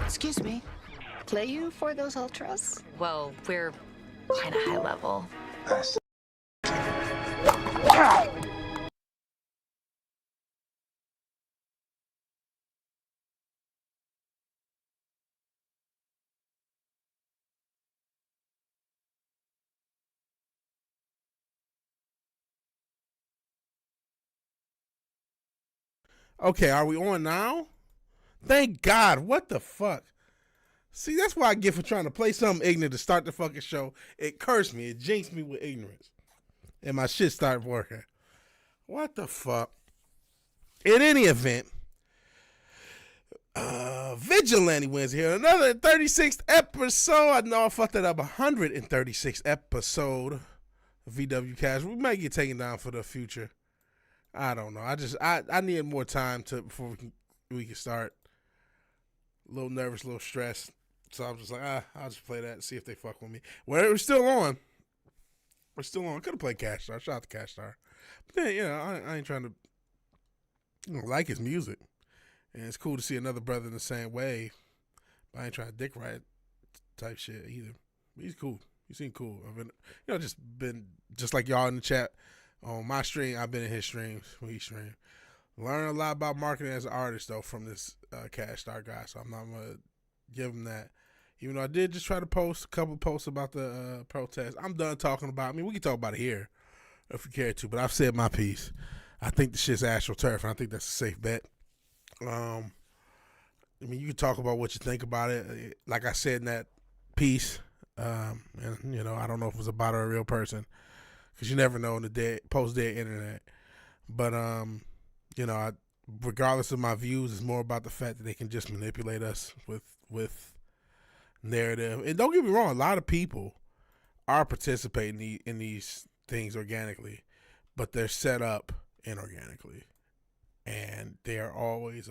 Excuse me. Play you for those ultras? Well, we're kind of high level. Us. Okay, are we on now? Thank God. What the fuck? See, that's why I get for trying to play something ignorant to start the fucking show. It cursed me. It jinxed me with ignorance. And my shit started working. What the fuck? In any event, Vigilante wins here. Another 36th episode. I know I fucked that up. 136th episode of VW Cash. We might get taken down for the future. I don't know. I need more time before we can start. A little nervous, a little stressed. So I'm just like, I'll just play that and see if they fuck with me. Well, we're still on. We're still on. Could have played Cash Star. Shout out to Cash Star. But then, I ain't trying to like his music. And it's cool to see another brother in the same way. But I ain't trying to dick ride type shit either. But he's cool. He seemed cool. I've been, just like y'all in the chat. On my stream, I've been in his streams when he streamed. Learn a lot about marketing as an artist, though, from this Cash Star guy. So I'm not going to give him that. Even though I did just try to post a couple posts about the protest. I'm done talking about it. I mean, we can talk about it here if we care to, but I've said my piece. I think the shit's AstroTurf, and I think that's a safe bet. I mean, you can talk about what you think about it. Like I said in that piece, and, I don't know if it was about a real person. Because you never know in the post-dead internet. But, regardless of my views, it's more about the fact that they can just manipulate us with narrative. And don't get me wrong, a lot of people are participating in these things organically, but they're set up inorganically. And there's always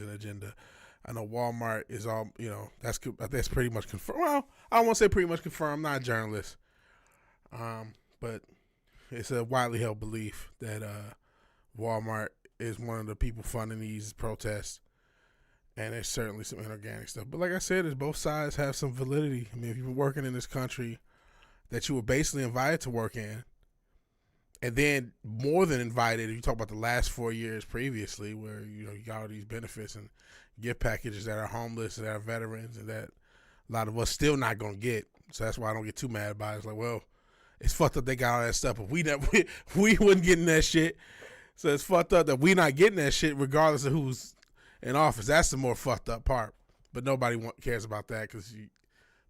an agenda. I know Walmart is all, that's pretty much confirmed. Well, I don't want to say pretty much confirmed. I'm not a journalist. But it's a widely held belief that Walmart is one of the people funding these protests. And there's certainly some inorganic stuff. But like I said, both sides have some validity. I mean, if you've been working in this country that you were basically invited to work in, and then more than invited, if you talk about the last 4 years previously where, you got all these benefits and gift packages that are homeless and that are veterans and that a lot of us still not going to get. So that's why I don't get too mad about it. It's like, well, it's fucked up they got all that stuff, but we wasn't getting that shit. So it's fucked up that we not getting that shit regardless of who's in office. That's the more fucked up part. But nobody cares about that because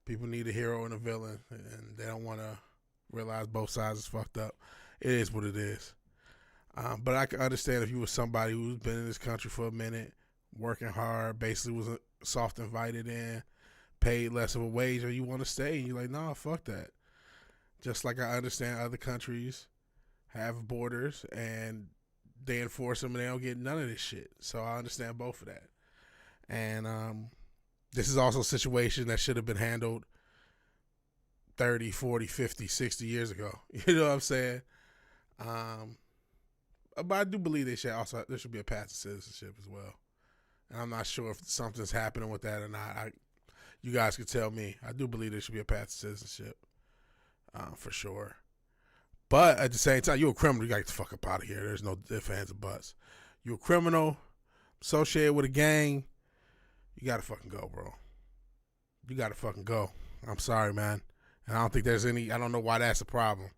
people need a hero and a villain, and they don't want to realize both sides is fucked up. It is what it is. But I can understand if you were somebody who's been in this country for a minute, working hard, basically was soft invited in, paid less of a wage, or you want to stay, and you're like, no, fuck that. Just like I understand other countries have borders and they enforce them and they don't get none of this shit. So I understand both of that. And this is also a situation that should have been handled 30, 40, 50, 60 years ago. You know what I'm saying? But I do believe there should be a path to citizenship as well. And I'm not sure if something's happening with that or not. You guys could tell me. I do believe there should be a path to citizenship. For sure. But at the same time, you're a criminal. You got to get the fuck up out of here. There's no ifs, ands, or buts. You're a criminal, associated with a gang. You got to fucking go, bro. You got to fucking go. I'm sorry, man. And I don't think there's I don't know why that's a problem.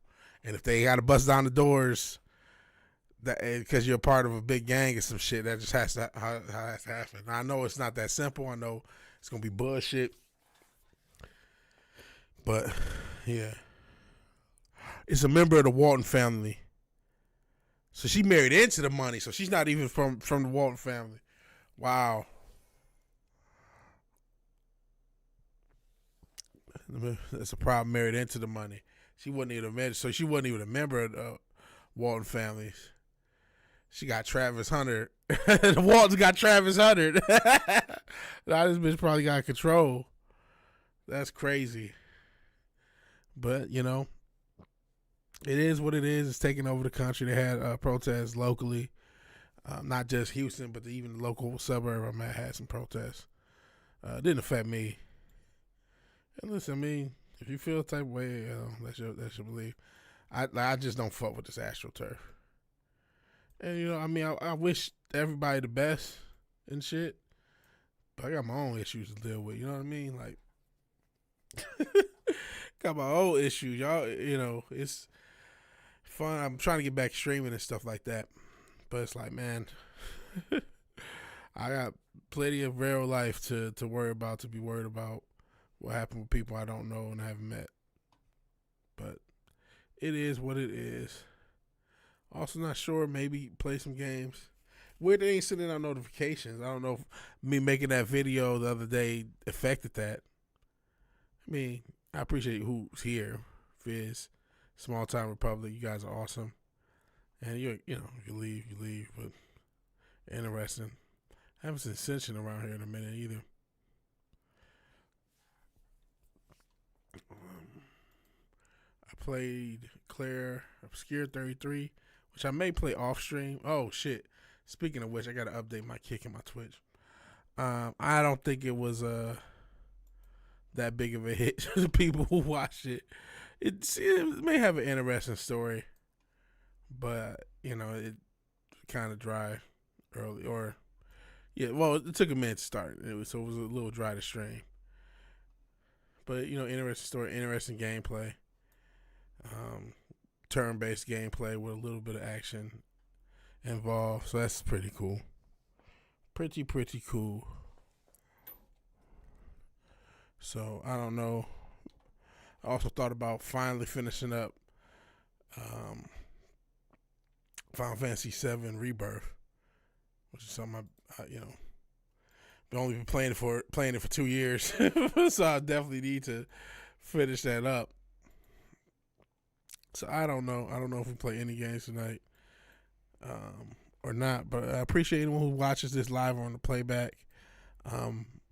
And if they got to bust down the doors because you're a part of a big gang or some shit, that just has to happen. Now, I know it's not that simple. I know it's going to be bullshit. But, yeah. It's a member of the Walton family. So she married into the money. So she's not even from the Walton family. Wow. That's a problem, married into the money. She wasn't even a member of the Walton families. She got Travis Hunter. The Waltons got Travis Hunter. Now this bitch probably got control. That's crazy. But, it is what it is. It's taking over the country. They had protests locally. Not just Houston, but even the local suburb I'm at had some protests. It didn't affect me. And listen, I mean, if you feel the type of way, that's your belief. I just don't fuck with this AstroTurf. And you know, I mean, I wish everybody the best and shit, but I got my own issues to deal with. You know what I mean? Like, got my own issues, y'all. You know, it's fun. I'm trying to get back streaming and stuff like that, but it's like, man, I got plenty of real life to worry about, to be worried about what happened with people I don't know and I haven't met. But it is what it is. Also not sure, maybe play some games. Weird they ain't sending out notifications. I don't know if me making that video the other day affected that. I mean, I appreciate who's here. Fizz, Small Time Republic, you guys are awesome. And you know, if you leave, but interesting. I haven't seen Ascension around here in a minute either. I played Claire Obscure 33, which I may play off stream. Oh shit! Speaking of which, I gotta update my kick and my Twitch. I don't think it was that big of a hit to the people who watched it. It may have an interesting story, but you know it kind of dry early, or yeah. Well, it took a minute to start. So it was a little dry to stream. But you know, interesting story, interesting gameplay. Turn-based gameplay with a little bit of action involved, so that's pretty cool. Pretty cool. So I don't know. I also thought about finally finishing up Final Fantasy VII Rebirth, which is something I you know, I've only been playing it for 2 years, so I definitely need to finish that up. So I don't know. I don't know if we play any games tonight or not, but I appreciate anyone who watches this live or on the playback.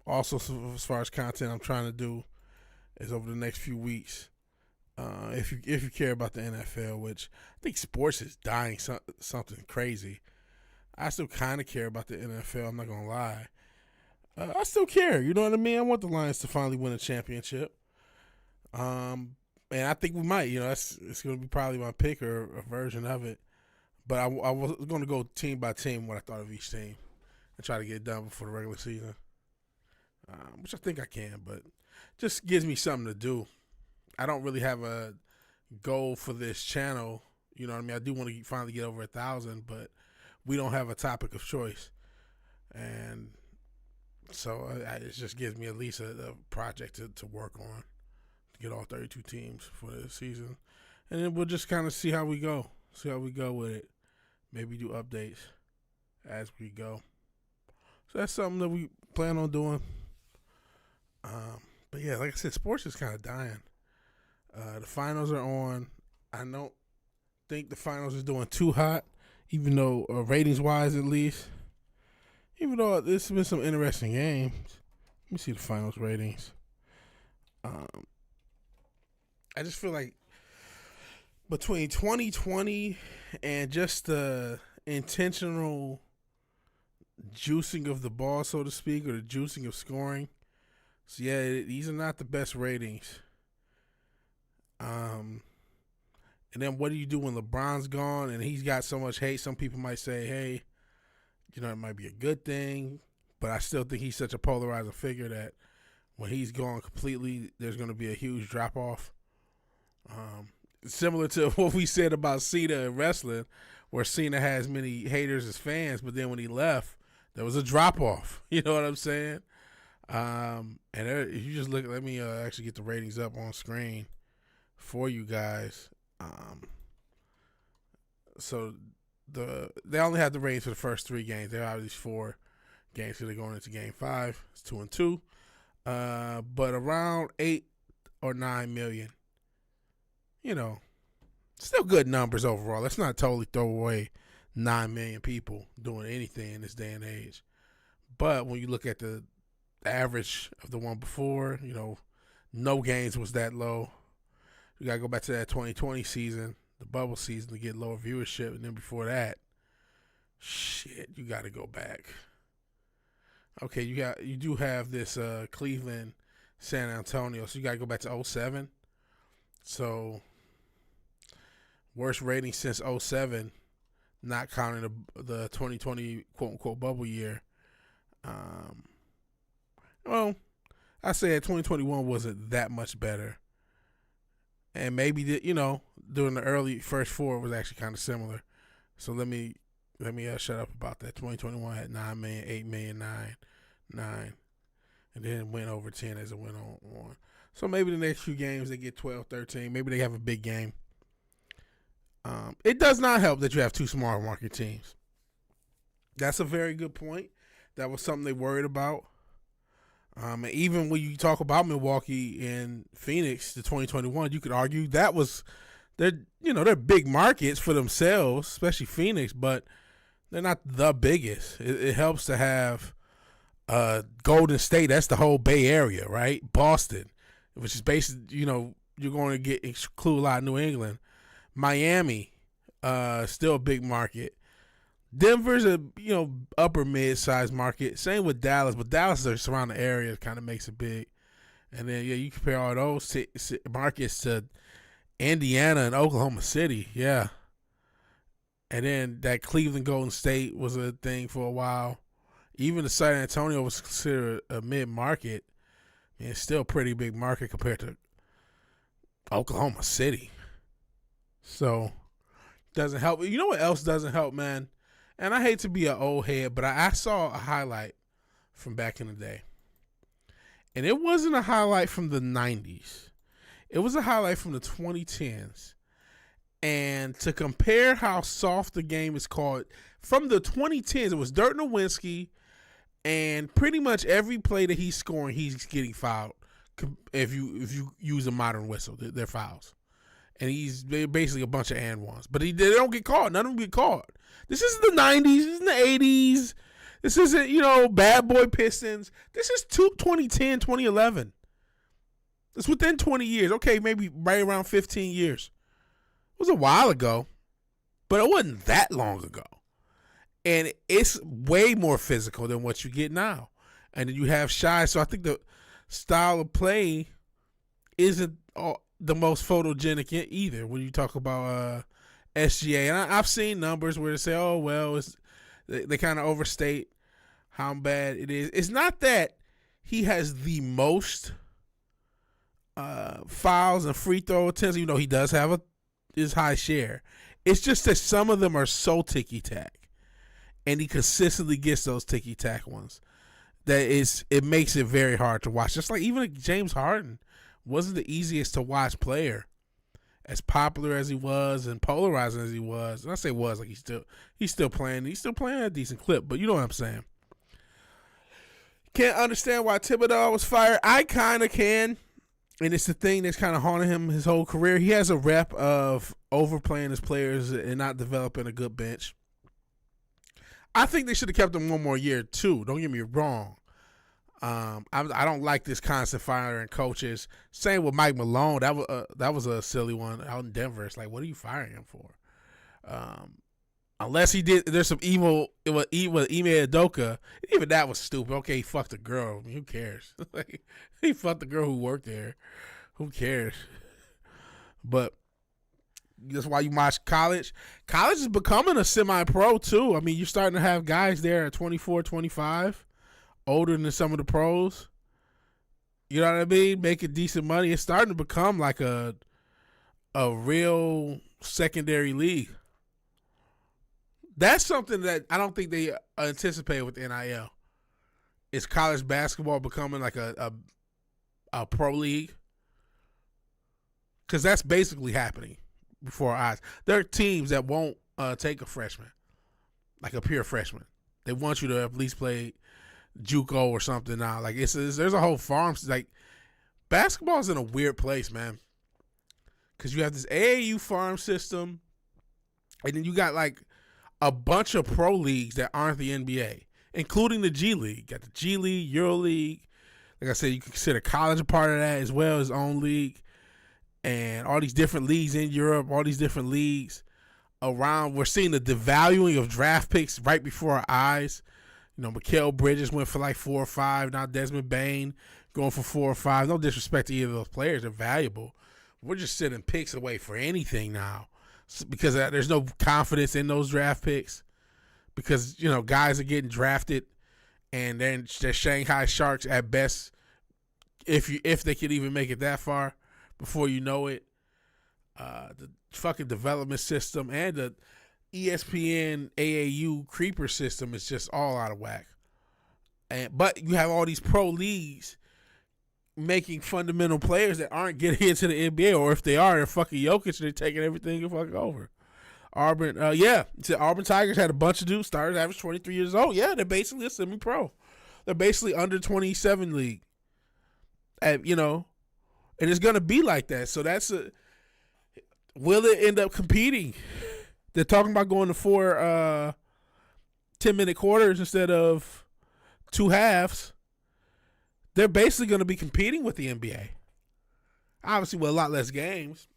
Also, as far as content I'm trying to do is over the next few weeks, if you care about the NFL, which I think sports is dying something crazy. I still kind of care about the NFL. I'm not gonna lie. I still care. You know what I mean? I want the Lions to finally win a championship. And I think we might. You know, it's going to be probably my pick or a version of it. But I was going to go team by team what I thought of each team and try to get it done before the regular season, which I think I can. But just gives me something to do. I don't really have a goal for this channel. You know what I mean? I do want to finally get over 1,000, but we don't have a topic of choice. And so it just gives me at least a project to work on. Get all 32 teams for the season, and then we'll just kind of see how we go with it. Maybe do updates as we go. So that's something that we plan on doing. But yeah, like I said, sports is kind of dying. The finals are on. I don't think the finals is doing too hot, even though ratings wise at least. Even though there's been some interesting games. Let me see the finals ratings. I just feel like between 2020 and just the intentional juicing of the ball, so to speak, or the juicing of scoring. So yeah, these are not the best ratings. And then what do you do when LeBron's gone and he's got so much hate? Some people might say, hey, you know, it might be a good thing, but I still think he's such a polarizing figure that when he's gone completely, there's going to be a huge drop off. Similar to what we said about Cena in wrestling, where Cena has many haters as fans, but then when he left, there was a drop off. You know what I'm saying? And if you just look, let me actually get the ratings up on screen for you guys. So they only have the ratings for the first 3 games. There are these 4 games, so they're going into game 5. It's 2-2, but around 8 or 9 million. You know, still good numbers overall. Let's not totally throw away 9 million people doing anything in this day and age. But when you look at the average of the one before, you know, no games was that low. You got to go back to that 2020 season, the bubble season, to get lower viewership. And then before that, shit, you got to go back. Okay, you do have this Cleveland, San Antonio, so you got to go back to '07. So worst rating since '07, not counting the 2020 quote unquote bubble year. Um, well, I said 2021 wasn't that much better, and maybe during the early first four it was actually kind of similar. So let me shut up about that. 2021 had 9 million, 8 million, 9, and then it went over 10 as it went on. So maybe the next few games they get 12, 13. Maybe they have a big game. It does not help that you have two small market teams. That's a very good point. That was something they worried about. And even when you talk about Milwaukee and Phoenix, the 2021, you could argue that was they're big markets for themselves, especially Phoenix, but they're not the biggest. It helps to have Golden State. That's the whole Bay Area, right? Boston, which is basically you're going to include a lot of New England. Miami, still a big market. Denver's a upper mid-sized market. Same with Dallas, but Dallas is surrounding area kind of makes it big. And then you compare all those markets to Indiana and Oklahoma City, yeah. And then that Cleveland Golden State was a thing for a while. Even the San Antonio was considered a mid-market. And it's still a pretty big market compared to Oklahoma City. So, doesn't help. You know what else doesn't help, man? And I hate to be an old head, but I saw a highlight from back in the day. And it wasn't a highlight from the 90s. It was a highlight from the 2010s. And to compare how soft the game is called, from the 2010s, it was Dirk Nowitzki, and pretty much every play that he's scoring, he's getting fouled. If you use a modern whistle, they're fouls. And they're basically a bunch of and ones. But they don't get caught. None of them get caught. This isn't the 90s. This isn't the 80s. This isn't, Bad Boy Pistons. This is 2010, 2011. It's within 20 years. Okay, maybe right around 15 years. It was a while ago, but it wasn't that long ago. And it's way more physical than what you get now. And then you have Shy. So I think the style of play isn't the most photogenic either when you talk about SGA. And I've seen numbers where they say, oh, well, they kind of overstate how bad it is. It's not that he has the most fouls and free throw attempts, even though he does have his high share. It's just that some of them are so ticky-tack, and he consistently gets those ticky-tack ones that it makes it very hard to watch. Just like even James Harden wasn't the easiest to watch player, as popular as he was and polarizing as he was. And I say was, like he's still playing at a decent clip, but you know what I'm saying. Can't understand why Thibodeau was fired. I kind of can. And it's the thing that's kind of haunted him his whole career. He has a rep of overplaying his players and not developing a good bench. I think they should have kept him one more year, too. Don't get me wrong. I don't like this constant firing coaches. Same with Mike Malone. That was a silly one out in Denver. It's like, what are you firing him for? Unless he did, there's some evil with Ime Udoka. Even that was stupid. Okay, he fucked a girl. I mean, who cares? Like, he fucked the girl who worked there. Who cares? But that's why you watch college. College is becoming a semi-pro too. I mean, you're starting to have guys there at 24, 25, older than some of the pros. You know what I mean? Making decent money. It's starting to become like a real secondary league. That's something that I don't think they anticipate with NIL. Is college basketball becoming like a pro league? Because that's basically happening before our eyes. There are teams that won't take a freshman, like a pure freshman. They want you to at least play JUCO or something now. Like there's a whole farm. Like basketball's in a weird place, man. Because you have this AAU farm system, and then you got like a bunch of pro leagues that aren't the NBA, including the G League. You got the G League, Euro League. Like I said, you can consider college a part of that as well as own league. And all these different leagues in Europe, all these different leagues around. We're seeing the devaluing of draft picks right before our eyes. Mikal Bridges went for like 4 or 5. Now Desmond Bain going for 4 or 5. No disrespect to either of those players. They're valuable. We're just sitting picks away for anything now because there's no confidence in those draft picks because, guys are getting drafted and then they're Shanghai Sharks at best if they could even make it that far before you know it. The fucking development system and the ESPN AAU creeper system is just all out of whack. But you have all these pro leagues making fundamental players that aren't getting into the NBA, or if they are, they're fucking Jokic and they're taking everything and fucking over. Auburn Tigers had a bunch of dudes, starters, average 23 years old. Yeah, they're basically a semi-pro. They're basically under 27 league. And it's going to be like that. So will it end up competing? They're talking about going to 4 10-minute quarters instead of 2 halves. They're basically going to be competing with the NBA. Obviously with a lot less games.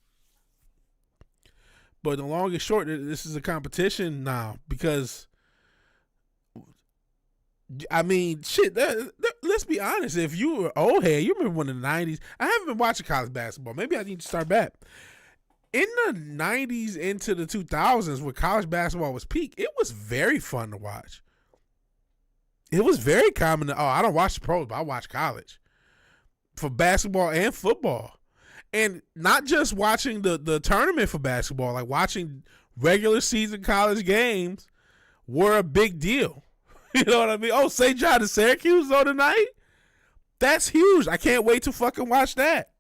But the long and short, this is a competition now because, let's be honest. If you were old head, you remember when in the 90s. I haven't been watching college basketball. Maybe I need to start back. In the 90s into the 2000s, when college basketball was peak, it was very fun to watch. It was very common I don't watch the pros, but I watch college for basketball and football. And not just watching the tournament for basketball, like watching regular season college games were a big deal. You know what I mean? Oh, St. John and Syracuse though tonight? That's huge. I can't wait to fucking watch that.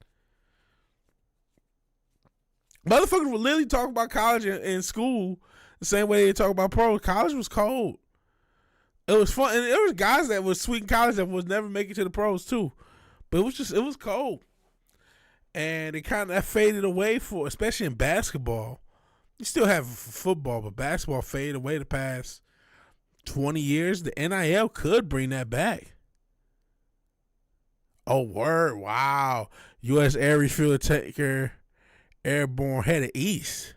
Motherfuckers were literally talking about college in school the same way they talk about pro. College was cold. It was fun. And there was guys that was sweet in college that was never making it to the pros too. But it was cold. And it kind of faded away especially in basketball. You still have football, but basketball faded away the past 20 years. The NIL could bring that back. Oh, word. Wow. U.S. Air Refueler Tanker Airborne headed east.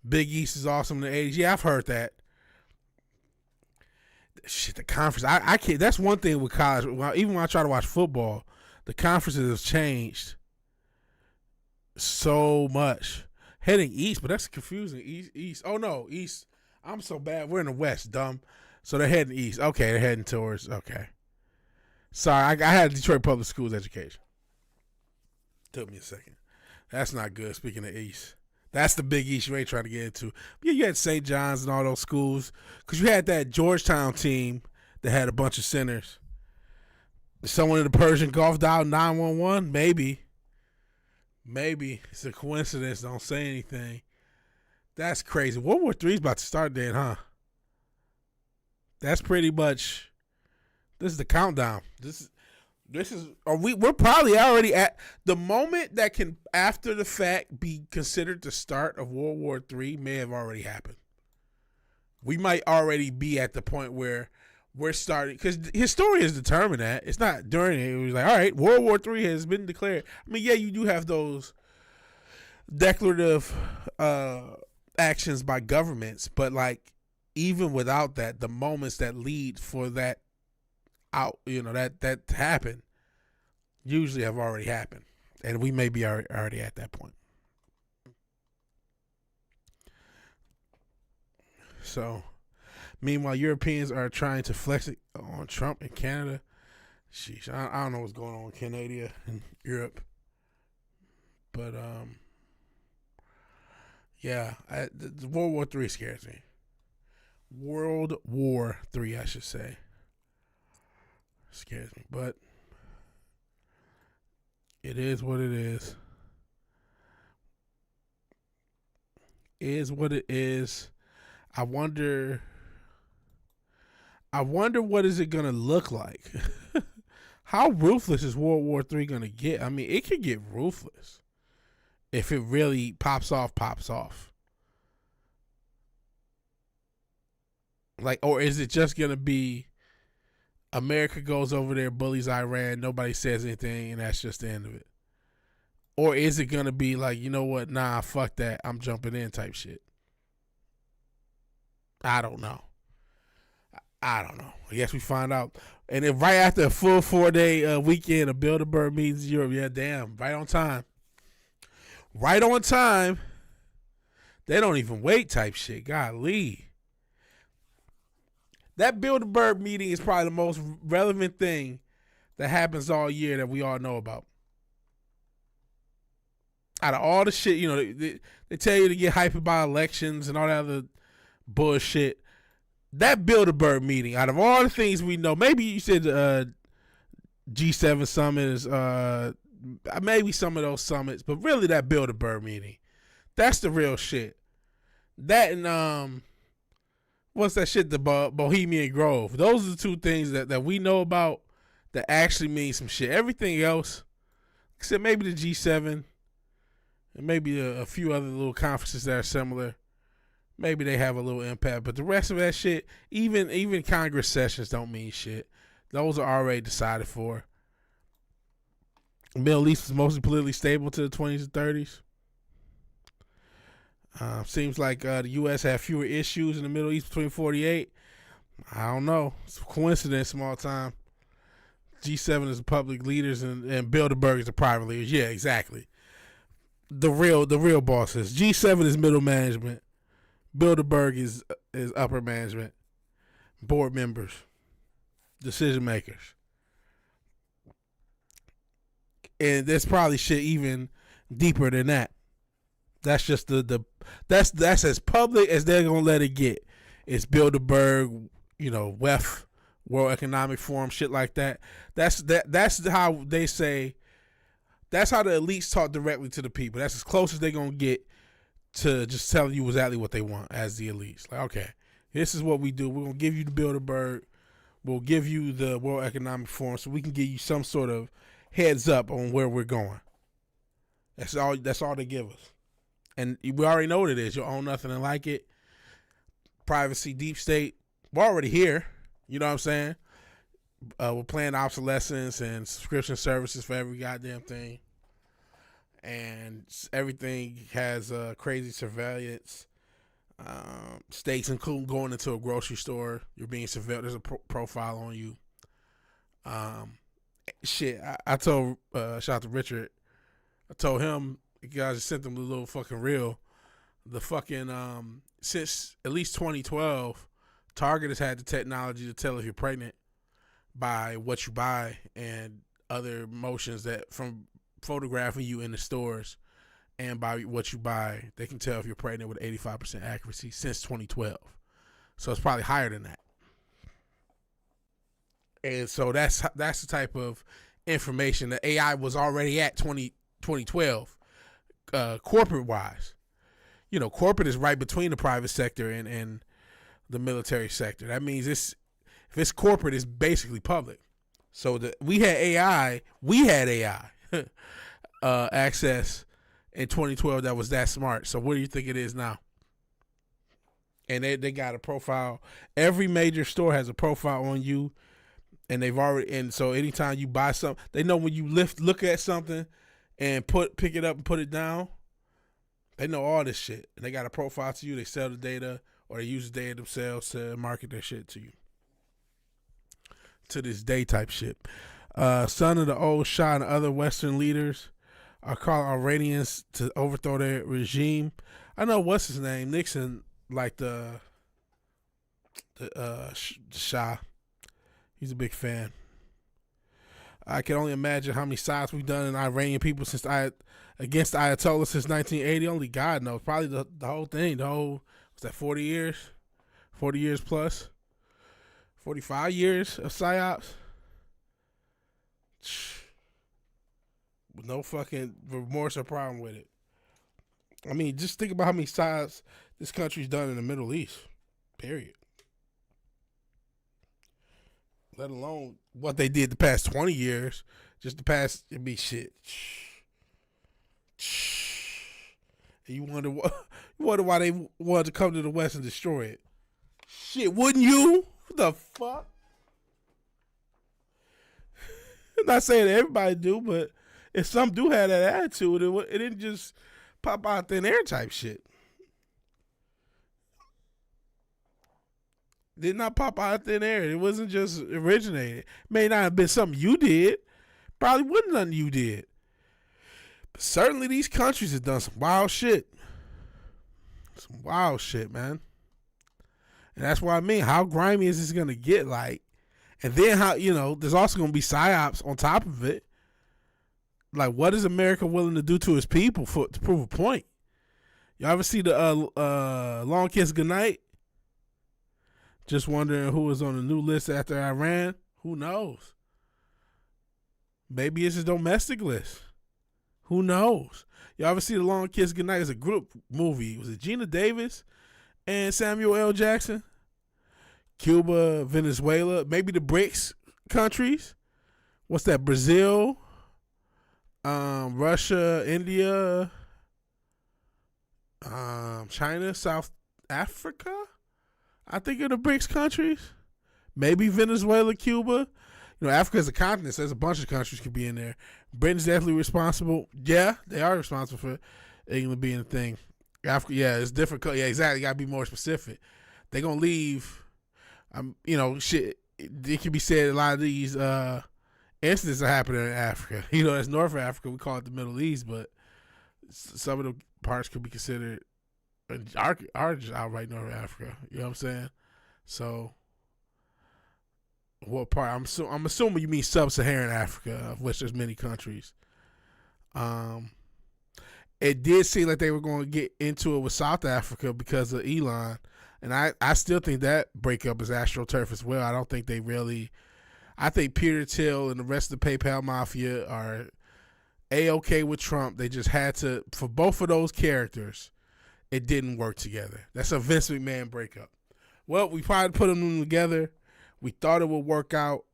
Big East is awesome in the 80s. Yeah, I've heard that. Shit, the conference. I can't. That's one thing with college. Even when I try to watch football, the conferences have changed so much. Heading east, but that's confusing. East. Oh, no. East. I'm so bad. We're in the west, dumb. So they're heading east. Okay, they're heading towards. Okay. Sorry, I had Detroit Public Schools education. Took me a second. That's not good, speaking of east. That's the big East you ain't trying to get into. Yeah, you had St. John's and all those schools. Because you had that Georgetown team that had a bunch of centers. Someone in the Persian Gulf dialed 911? Maybe. It's a coincidence. Don't say anything. That's crazy. World War III is about to start then, huh? That's pretty much... This is the countdown. We're probably already at the moment that can, after the fact, be considered the start of World War III may have already happened. We might already be at the point where we're starting, because historians determine that. It's not during it. It was like, all right, World War III has been declared. I mean, yeah, you do have those declarative actions by governments, but like even without that, the moments that lead for that out, that happened usually have already happened, and we may be already at that point. So, meanwhile, Europeans are trying to flex it on Trump in Canada. Sheesh, I don't know what's going on in Canada and Europe, but yeah, the World War III scares me. World War III, I should say. Scares me, but it is what it is. Is what it is. I wonder what is it gonna look like. How ruthless is World War III gonna get? I mean, it could get ruthless if it really pops off. Like, or is it just gonna be America goes over there, bullies Iran, nobody says anything, and that's just the end of it? Or is it going to be like, you know what, nah, fuck that, I'm jumping in type shit? I don't know. I don't know. I guess we find out. And then right after a full 4-day weekend of Bilderberg meetings in Europe, yeah, damn, right on time. Right on time. They don't even wait type shit. Golly. That Bilderberg meeting is probably the most relevant thing that happens all year that we all know about. Out of all the shit, you know, they tell you to get hyped about elections and all that other bullshit. That Bilderberg meeting, out of all the things we know, maybe you said G7 summit is maybe some of those summits, but really that Bilderberg meeting, that's the real shit. That and what's that shit? The Bohemian Grove. Those are the two things that we know about that actually mean some shit. Everything else, except maybe the G7 and maybe a few other little conferences that are similar, maybe they have a little impact. But the rest of that shit, even Congress sessions don't mean shit. Those are already decided for. The Middle East is mostly politically stable to the 20s and 30s. Seems like the U.S. had fewer issues in the Middle East between 48. I don't know. It's a coincidence, small time. G7 is the public leaders and Bilderberg is the private leaders. Yeah, exactly. The real bosses. G7 is middle management. Bilderberg is upper management. Board members. Decision makers. And there's probably shit even deeper than that. That's just that's as public as they're gonna let it get. It's Bilderberg, you know, WEF, World Economic Forum, shit like that. That's how they say. That's how the elites talk directly to the people. That's as close as they're gonna get to just telling you exactly what they want as the elites. Like, okay, this is what we do. We're gonna give you the Bilderberg. We'll give you the World Economic Forum, so we can give you some sort of heads up on where we're going. That's all they give us. And we already know what it is. You'll own nothing and like it. Privacy, deep state. We're already here. You know what I'm saying? We're playing obsolescence and subscription services for every goddamn thing. And everything has crazy surveillance. Stakes including going into a grocery store. You're being surveilled. There's a profile on you. Shit, I told, shout out to Richard. I told him, you guys just sent them the little fucking reel. The fucking, since at least 2012, Target has had the technology to tell if you're pregnant by what you buy and other motions that from photographing you in the stores and by what you buy, they can tell if you're pregnant with 85% accuracy since 2012. So it's probably higher than that. And so that's the type of information that AI was already at 2012, corporate wise. You know, corporate is right between the private sector and the military sector. That means if it's corporate, it's basically public. So we had AI access in 2012 that was that smart. So what do you think it is now? And they got a profile. Every major store has a profile on you, and and so anytime you buy something, they know when you look at something and pick it up and put it down. They know all this shit. And they got a profile to you. They sell the data or they use the data themselves to market their shit to you. To this day type shit. Son of the old Shah and other Western leaders are calling Iranians to overthrow their regime. I know what's his name, Nixon, like the Shah. He's a big fan. I can only imagine how many sides we've done in Iranian people against the Ayatollah since 1980. Only God knows. Probably the whole thing. The whole, was that 40 years? 40 years plus? 45 years of psyops? With no fucking remorse or problem with it. I mean, just think about how many sides this country's done in the Middle East. Period. Let alone what they did the past 20 years. Just the past, it'd be shit. And you wonder why they wanted to come to the West and destroy it. Shit, wouldn't you? What the fuck? I'm not saying everybody do, but if some do have that attitude, it didn't just pop out thin air type shit. Did not pop out of thin air. It wasn't just originated. May not have been something you did. Probably wasn't nothing you did. But certainly these countries have done some wild shit. Some wild shit, man. And that's what I mean. How grimy is this going to get? Like, and then how, there's also going to be psyops on top of it. Like, what is America willing to do to its people to prove a point? Y'all ever see the Long Kiss Goodnight? Just wondering who was on the new list after Iran. Who knows? Maybe it's a domestic list. Who knows? Y'all ever see the Long Kiss Goodnight? It's a group movie. Was it Gina Davis and Samuel L. Jackson? Cuba, Venezuela, maybe the BRICS countries. What's that? Brazil, Russia, India, China, South Africa. I think of the BRICS countries. Maybe Venezuela, Cuba. Africa is a continent, so there's a bunch of countries could be in there. Britain's definitely responsible. Yeah, they are responsible for England being a thing. Africa, yeah, it's different. Yeah, exactly. Got to be more specific. They're going to leave, shit. It can be said a lot of these incidents are happening in Africa. That's North Africa. We call it the Middle East, but some of the parts could be considered are just outright North Africa. You know what I'm saying? So, what part? I'm assuming you mean sub-Saharan Africa, of which there's many countries. It did seem like they were going to get into it with South Africa because of Elon, and I still think that breakup is AstroTurf as well. I don't think they really. I think Peter Thiel and the rest of the PayPal mafia are A-okay with Trump. They just had to, for both of those characters, it didn't work together. That's a Vince McMahon breakup. Well, we probably put them together. We thought it would work out,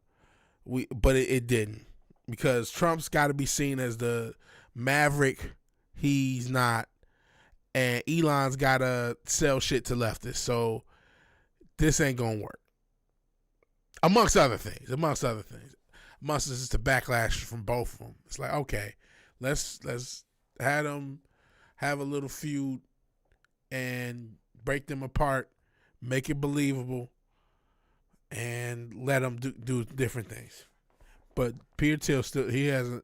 but it didn't, because Trump's got to be seen as the maverick. He's not, and Elon's got to sell shit to leftists. So this ain't gonna work. Amongst other things, amongst this is the backlash from both of them. It's like, okay, let's have them have a little feud and break them apart, make it believable, and let them do different things. But Peter Thiel still he hasn't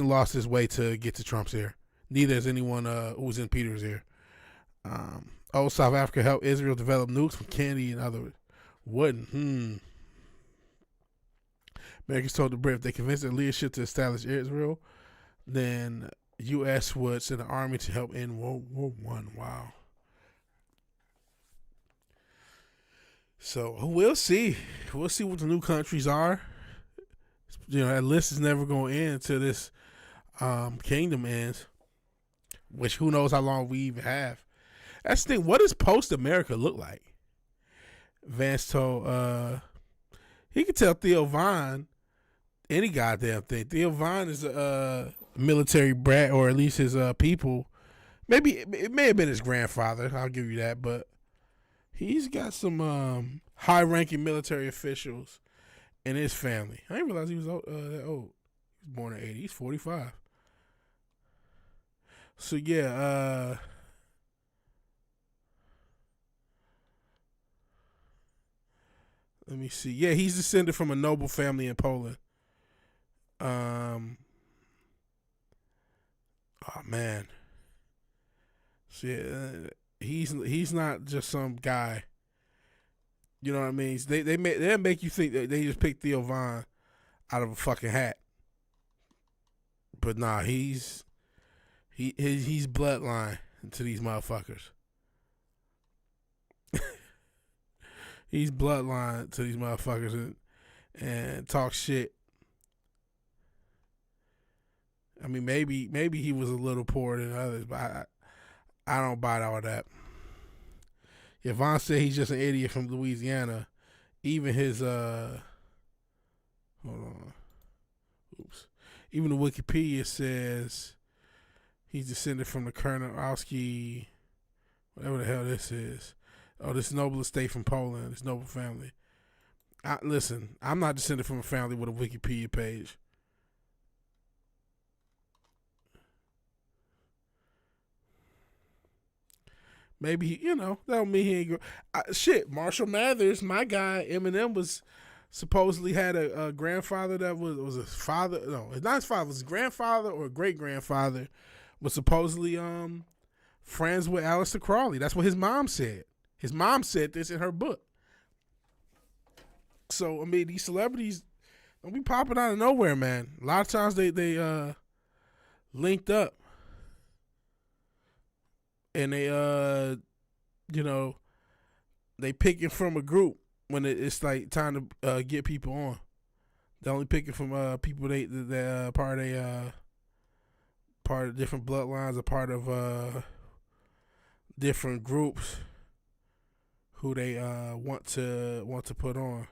lost his way to get to Trump's ear. Neither has anyone who's in Peter's ear. South Africa helped Israel develop nukes from Kennedy and others. Wouldn't. Americans told the Brits if they convinced their leadership to establish Israel, then U.S. would send an army to help end World War I. Wow. So we'll see. We'll see what the new countries are. That list is never going to end until this kingdom ends, which who knows how long we even have. That's the thing. What does post-America look like? Vance told, he could tell Theo Von any goddamn thing. Theo Von is a military brat, or at least his people. Maybe it may have been his grandfather. I'll give you that, but he's got some high-ranking military officials in his family. I didn't realize he was that old. He was born in 80. He's 45. So yeah, let me see. Yeah, he's descended from a noble family in Poland. Oh man. So yeah, he's not just some guy. You know what I mean? They make you think that they just picked Theo Von out of a fucking hat. But nah, he's bloodline to these motherfuckers. He's bloodline to these motherfuckers and talk shit. I mean, maybe he was a little poorer than others, but I don't buy all that. If Von said he's just an idiot from Louisiana, even his hold on. Oops. Even the Wikipedia says he's descended from the Kernowski, whatever the hell this is. Oh, this noble estate from Poland, this noble family. Listen, I'm not descended from a family with a Wikipedia page. Maybe that don't mean he ain't go. Shit, Marshall Mathers, my guy, Eminem was supposedly had a grandfather that was his father. No, it's not his father. It was his grandfather or great grandfather was supposedly friends with Aleister Crowley. That's what his mom said. His mom said this in her book. So I mean, these celebrities don't be popping out of nowhere, man. A lot of times they linked up. And they they picking from a group when it's like time to get people on. They only picking from people they part of different bloodlines, a part of different groups who they want to put on.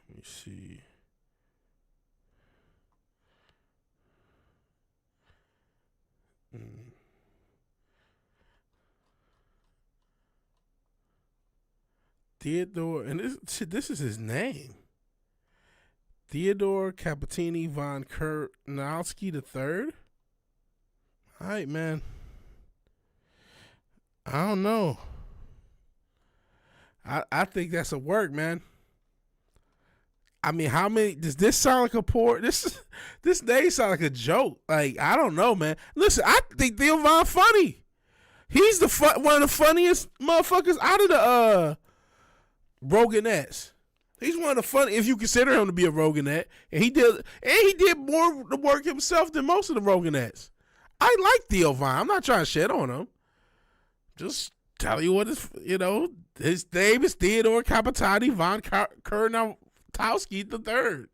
Let me see. Theodore, and this is his name. Theodore Capitini von Kurnowski III. All right, man. I don't know. I think that's a work, man. I mean, how many does this sound like a poor? This name sound like a joke. Like, I don't know, man. Listen, I think Theo Von funny. He's one of the funniest motherfuckers out of the Roganettes. He's one of the funny, if you consider him to be a Roganette, and he did more the work himself than most of the Roganettes. I like Theo Von. I'm not trying to shit on him. Just tell you what his name is Theodore Capitani von Kurnowski III.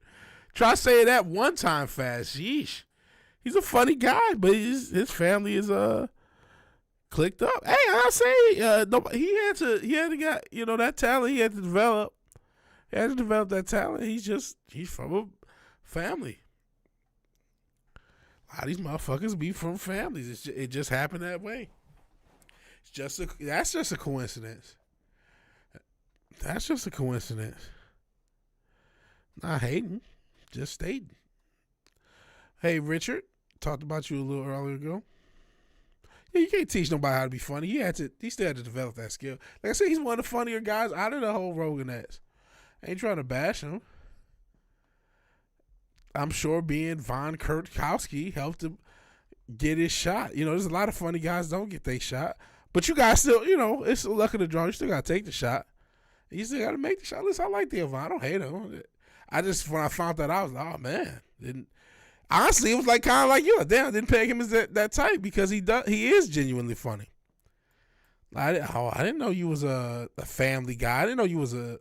Try saying that one time fast. Sheesh. He's a funny guy, but his family is clicked up. Hey, I say he had to get that talent. He had to develop. He had to develop that talent. He's from a family. A lot of these motherfuckers be from families. It just happened that way. That's just a coincidence. That's just a coincidence. Not hating, just stating. Hey, Richard, talked about you a little earlier ago. Yeah, you can't teach nobody how to be funny. He still had to develop that skill. Like I said, he's one of the funnier guys out of the whole Roganettes. I ain't trying to bash him. I'm sure being Von Kurtkowski helped him get his shot. There's a lot of funny guys don't get their shot. But you guys still, it's the luck of the draw. You still got to take the shot. You still got to make the shot. Listen, I like Theo Von. I don't hate him. When I found that out, I was like, oh, man. Honestly, it was like kind of like you. Damn, I didn't peg him as that type because he is genuinely funny. I didn't know you was a family guy. I didn't know you was you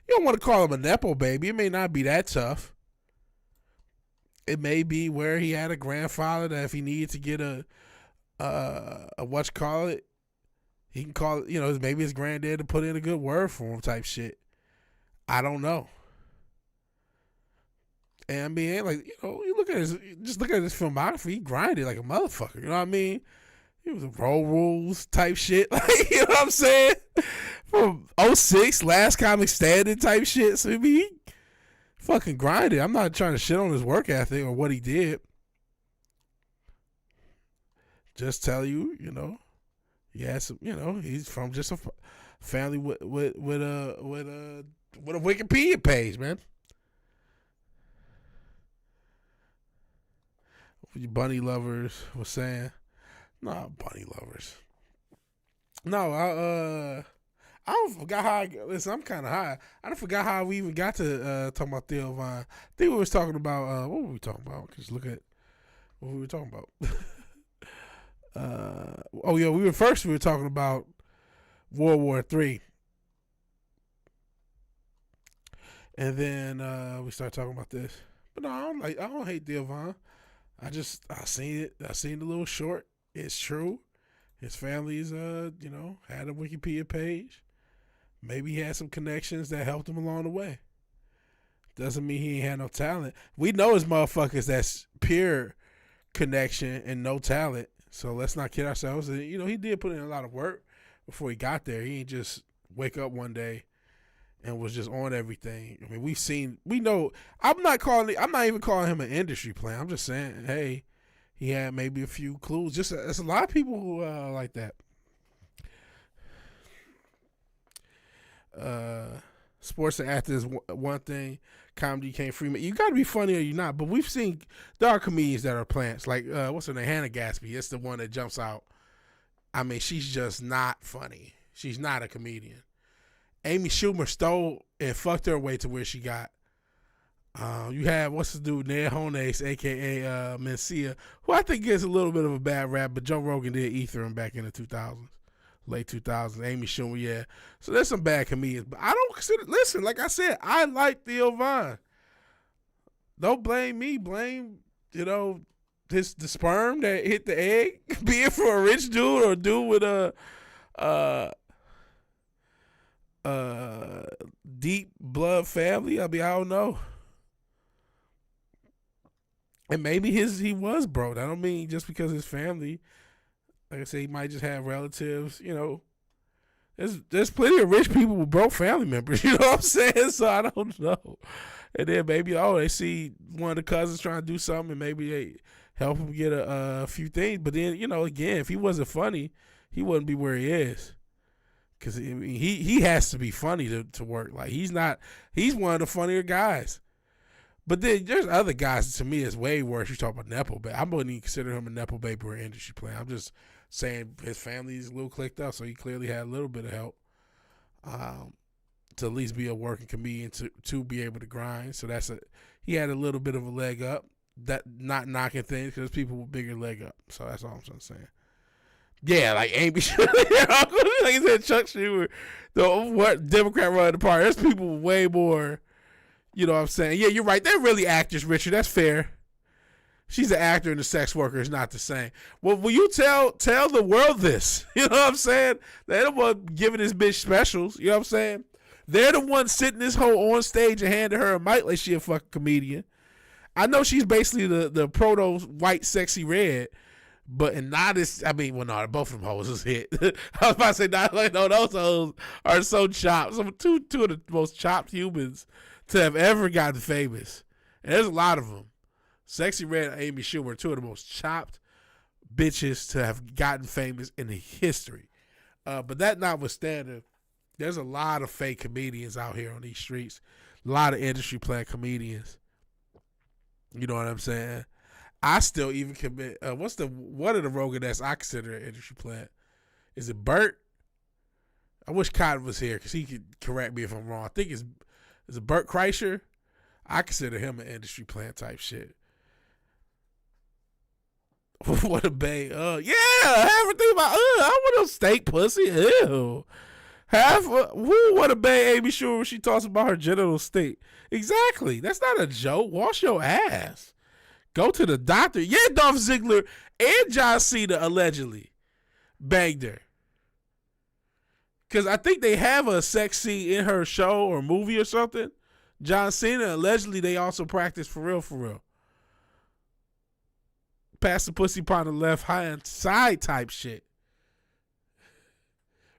don't want to call him a Nepo baby. It may not be that tough. It may be where he had a grandfather that if he needed to get a whatchamacallit, he can call it, maybe his granddad to put in a good word for him type shit. I don't know. And I mean, like, you look at his filmography, he grinded like a motherfucker. You know what I mean? He was a Roll Rules type shit. Like, you know what I'm saying? From 06, Last Comic Standing type shit. So, I mean, he fucking grinded. I'm not trying to shit on his work ethic or what he did. Just tell you, he had some, he's from just a family with a Wikipedia page, man. You bunny lovers was saying, no, bunny lovers. No, I forgot how. Listen, I'm kind of high. I forgot how we even got to talking about Theo Von. I think we was talking about what were we talking about? Just look at what we were talking about. We were talking about World War III, and then we started talking about this. But no, I don't hate Theo Von. I seen it. I seen the little short. It's true. His family's had a Wikipedia page. Maybe he had some connections that helped him along the way. Doesn't mean he ain't had no talent. We know his motherfuckers that's pure connection and no talent. So let's not kid ourselves. He did put in a lot of work before he got there. He ain't just wake up one day and was just on everything. I mean, we know. I'm not even calling him an industry plant. I'm just saying, hey, he had maybe a few clues. There's a lot of people who like that. sports and actors one thing, comedy can't free me. You got to be funny or you're not. But we've seen there are comedians that are plants. Like what's her name, Hannah Gatsby. It's the one that jumps out. I mean, she's just not funny. She's not a comedian. Amy Schumer stole and fucked her way to where she got. You have what's his dude, Ned Hones, aka Mencia, who I think gets a little bit of a bad rap, but Joe Rogan did ether him back in the 2000s. Late 2000s, Amy Schumer, yeah. So there's some bad comedians, but I don't consider. Listen, like I said, I like Theo Von. Don't blame me. Blame the sperm that hit the egg, be it for a rich dude or a dude with a deep blood family. I mean, I don't know. And maybe he was broke. I don't mean just because his family. Like I said, he might just have relatives, There's plenty of rich people with broke family members, you know what I'm saying? So I don't know. And then maybe, they see one of the cousins trying to do something and maybe they help him get a few things. But then, again, if he wasn't funny, he wouldn't be where he is. Because he has to be funny to work. Like, he's one of the funnier guys. But then there's other guys, to me, it's way worse. You talk about Nepo Baby. I wouldn't even consider him a Nepo Baby or an industry player. I'm just saying his family's a little clicked up, so he clearly had a little bit of help to at least be a working comedian to be able to grind. So he had a little bit of a leg up. That not knocking things because people with bigger leg up. So that's all I'm saying. Yeah, like Amy Schumer, like you said, Chuck Schumer, what Democrat running the party. There's people way more. You know what I'm saying? Yeah, you're right. They're really actors, Richard. That's fair. She's an actor and a sex worker is not the same. Well, will you tell the world this? You know what I'm saying? They're the one giving this bitch specials. You know what I'm saying? They're the one sitting this hoe on stage and handing her a mic like she a fucking comedian. I know she's basically the proto white sexy red, but not as, I mean, well, no, both of them hoes is hit. I was about to say, no, those hoes are so chopped. Some two of the most chopped humans to have ever gotten famous. And there's a lot of them. Sexy Red and Amy Schumer are two of the most chopped bitches to have gotten famous in the history. But that notwithstanding, there's a lot of fake comedians out here on these streets. A lot of industry playing comedians. You know what I'm saying? I still even commit. One of the Roganettes I consider an industry plant? Is it Bert? I wish Cotton was here because he could correct me if I'm wrong. I think is it Bert Kreischer? I consider him an industry plant type shit. What a bae. Yeah, everything about I want a steak pussy. Ew. What a bae Amy Schumer when she talks about her genital state. Exactly. That's not a joke. Wash your ass. Go to the doctor. Yeah, Dolph Ziggler and John Cena allegedly banged her. Because I think they have a sex scene in her show or movie or something. John Cena, allegedly, they also practice for real. Pass the pussy upon the left hand side type shit.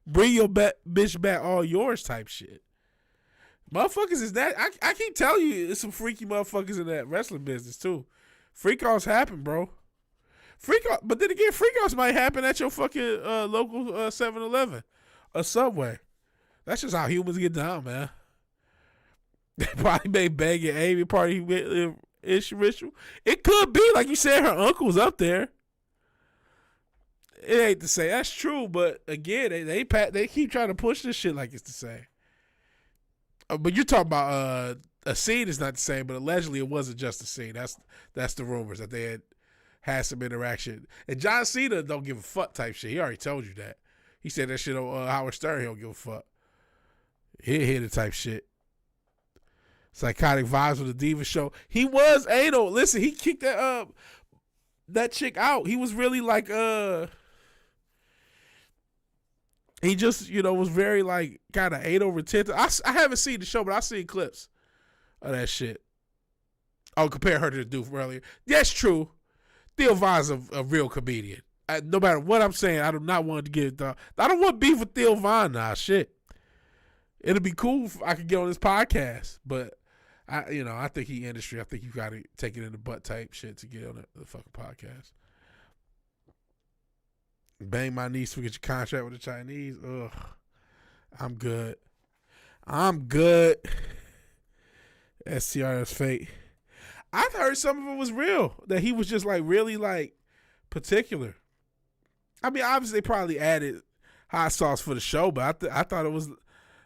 Bring your bitch back, all yours type shit. Motherfuckers is that. I keep telling you, it's some freaky motherfuckers in that wrestling business too. Freak-offs happen, bro. But then again, freak-offs might happen at your fucking local 7-Eleven. A Subway. That's just how humans get down, man. They probably made Bang and Amy party ritual. It could be, like you said, her uncle's up there. It ain't the same. That's true, but again, they keep trying to push this shit like it's the same. But you're talking about a scene is not the same, but allegedly it wasn't just a scene. That's the rumors that they had some interaction. And John Cena don't give a fuck type shit. He already told you that. He said that shit on Howard Stern. He don't give a fuck. He hit it type shit. Psychotic Vibes with the Diva Show. He was anal. Listen, he kicked that chick out. He was really like he just was very like kind of anal retentive. I haven't seen the show, but I've seen clips of that shit. I'll compare her to the dude from earlier. That's true. Theo Von's a real comedian. No matter what I'm saying, I do not want to get it. I don't want beef with Theo Von now. Shit. It'll be cool if I could get on this podcast, but I think he industry. I think you got to take it in the butt type shit to get on the fucking podcast. Bang my niece, forget your contract with the Chinese. Ugh, I'm good. I'm good. STR's fate. I've heard some of it was real. That he was just like really like particular. I mean, obviously they probably added hot sauce for the show, but I thought it was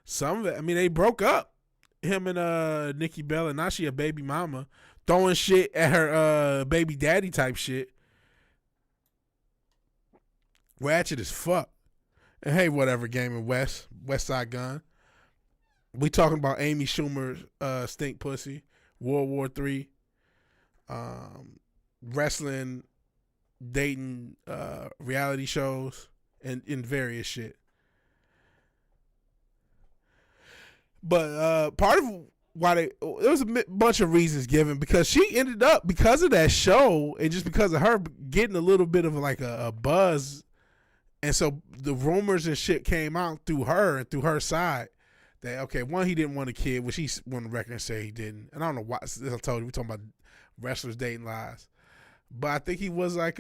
some of it. I mean, they broke up. Him and Nikki Bella. Now she a baby mama. Throwing shit at her baby daddy type shit. Ratchet as fuck. And hey, whatever, Gaming West Side Gun. We talking about Amy Schumer's stink pussy, World War III, wrestling, dating, reality shows, and in various shit. But part of why there was a bunch of reasons given, because she ended up, because of that show and just because of her getting a little bit of like a buzz, and so the rumors and shit came out through her and through her side that, okay, one, he didn't want a kid, which he went on the record and say he didn't, and I don't know why. As I told you, we're talking about wrestlers dating lies, but I think he was like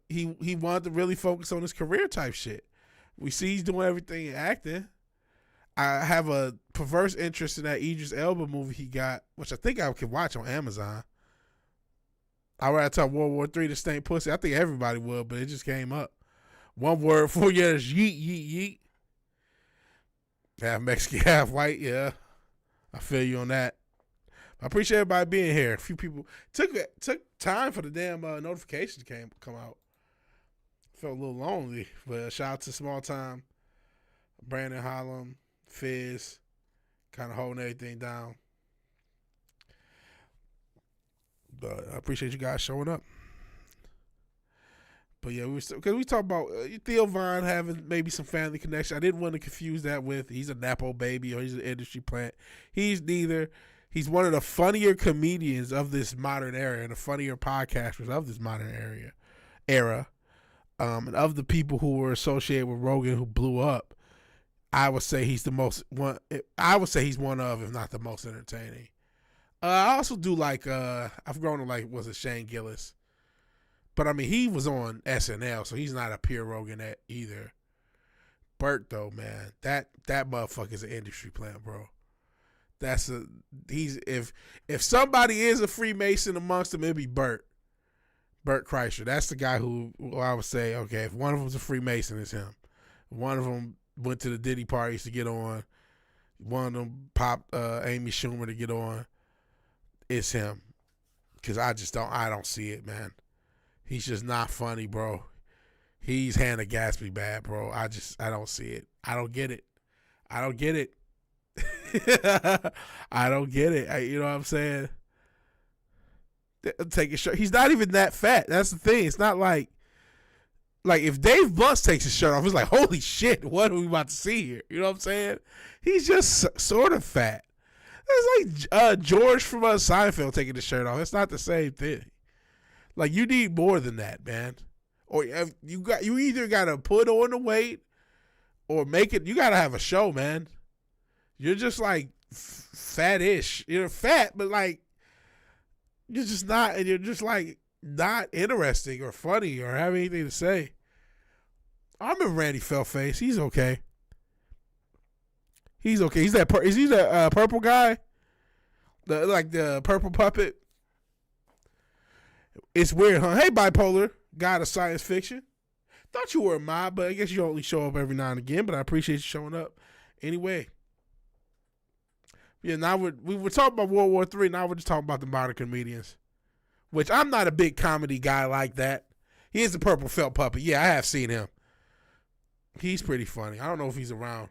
he wanted to really focus on his career type shit. We see he's doing everything in acting. I have a perverse interest in that Idris Elba movie he got, which I think I could watch on Amazon. I would have to World War III, the stink pussy. I think everybody would, but it just came up. One word for you is yeet, yeet, yeet. Half Mexican, half white, yeah. I feel you on that. I appreciate everybody being here. A few people took time for the damn notifications to come out. Felt a little lonely, but shout out to Small Time, Brandon Hollum, Fizz, kind of holding everything down. But I appreciate you guys showing up. But yeah, because we talk about Theo Von having maybe some family connection. I didn't want to confuse that with he's a Napo baby or he's an industry plant. He's neither. He's one of the funnier comedians of this modern era and the funnier podcasters of this modern era. And of the people who were associated with Rogan who blew up, I would say he's the most one. I would say he's one of, if not the most entertaining. I also do like. I've grown to like. Was it Shane Gillis? But I mean, he was on SNL, so he's not a pure Rogan either. Bert though, man, that motherfucker's an industry plant, bro. If somebody is a Freemason amongst them, it'd be Bert Kreischer. That's the guy who I would say, okay, if one of them's a Freemason, it's him. One of them went to the Diddy parties to get on. One of them popped Amy Schumer to get on. It's him. Because I don't see it, man. He's just not funny, bro. He's Hannah Gatsby bad, bro. I don't see it. I don't get it. I don't get it. You know what I'm saying? Take his shirt. He's not even that fat. That's the thing. It's not like if Dave Blunt takes his shirt off, it's like, holy shit, what are we about to see here? You know what I'm saying? He's just sort of fat. It's like George from Seinfeld taking his shirt off. It's not the same thing. Like, you need more than that, man. Or you either gotta put on the weight or make it. You gotta have a show, man. You're just like fat-ish. You're fat, but like you're just not, and you're just like not interesting or funny or have anything to say. I remember Randy Feltface. He's okay. He's okay. Is he the purple guy? The purple puppet. It's weird, huh? Hey, bipolar god of science fiction. Thought you were a mob, but I guess you only show up every now and again. But I appreciate you showing up anyway. Yeah, now we were talking about World War III. Now we're just talking about the modern comedians, which I'm not a big comedy guy like that. He is the purple felt puppet. Yeah, I have seen him. He's pretty funny. I don't know if he's around,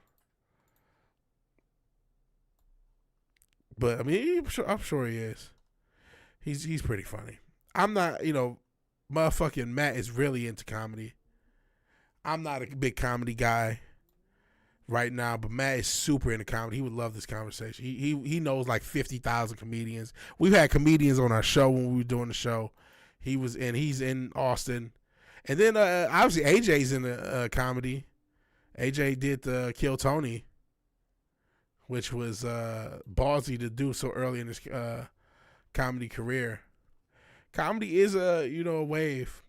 but I mean, I'm sure he is. He's pretty funny. I'm not, motherfucking Matt is really into comedy. I'm not a big comedy guy right now, but Matt is super into comedy. He would love this conversation. He knows like 50,000 comedians. We've had comedians on our show when we were doing the show. He's in Austin. And then obviously AJ's in the comedy. AJ did the Kill Tony, which was ballsy to do so early in his comedy career. Comedy is a wave.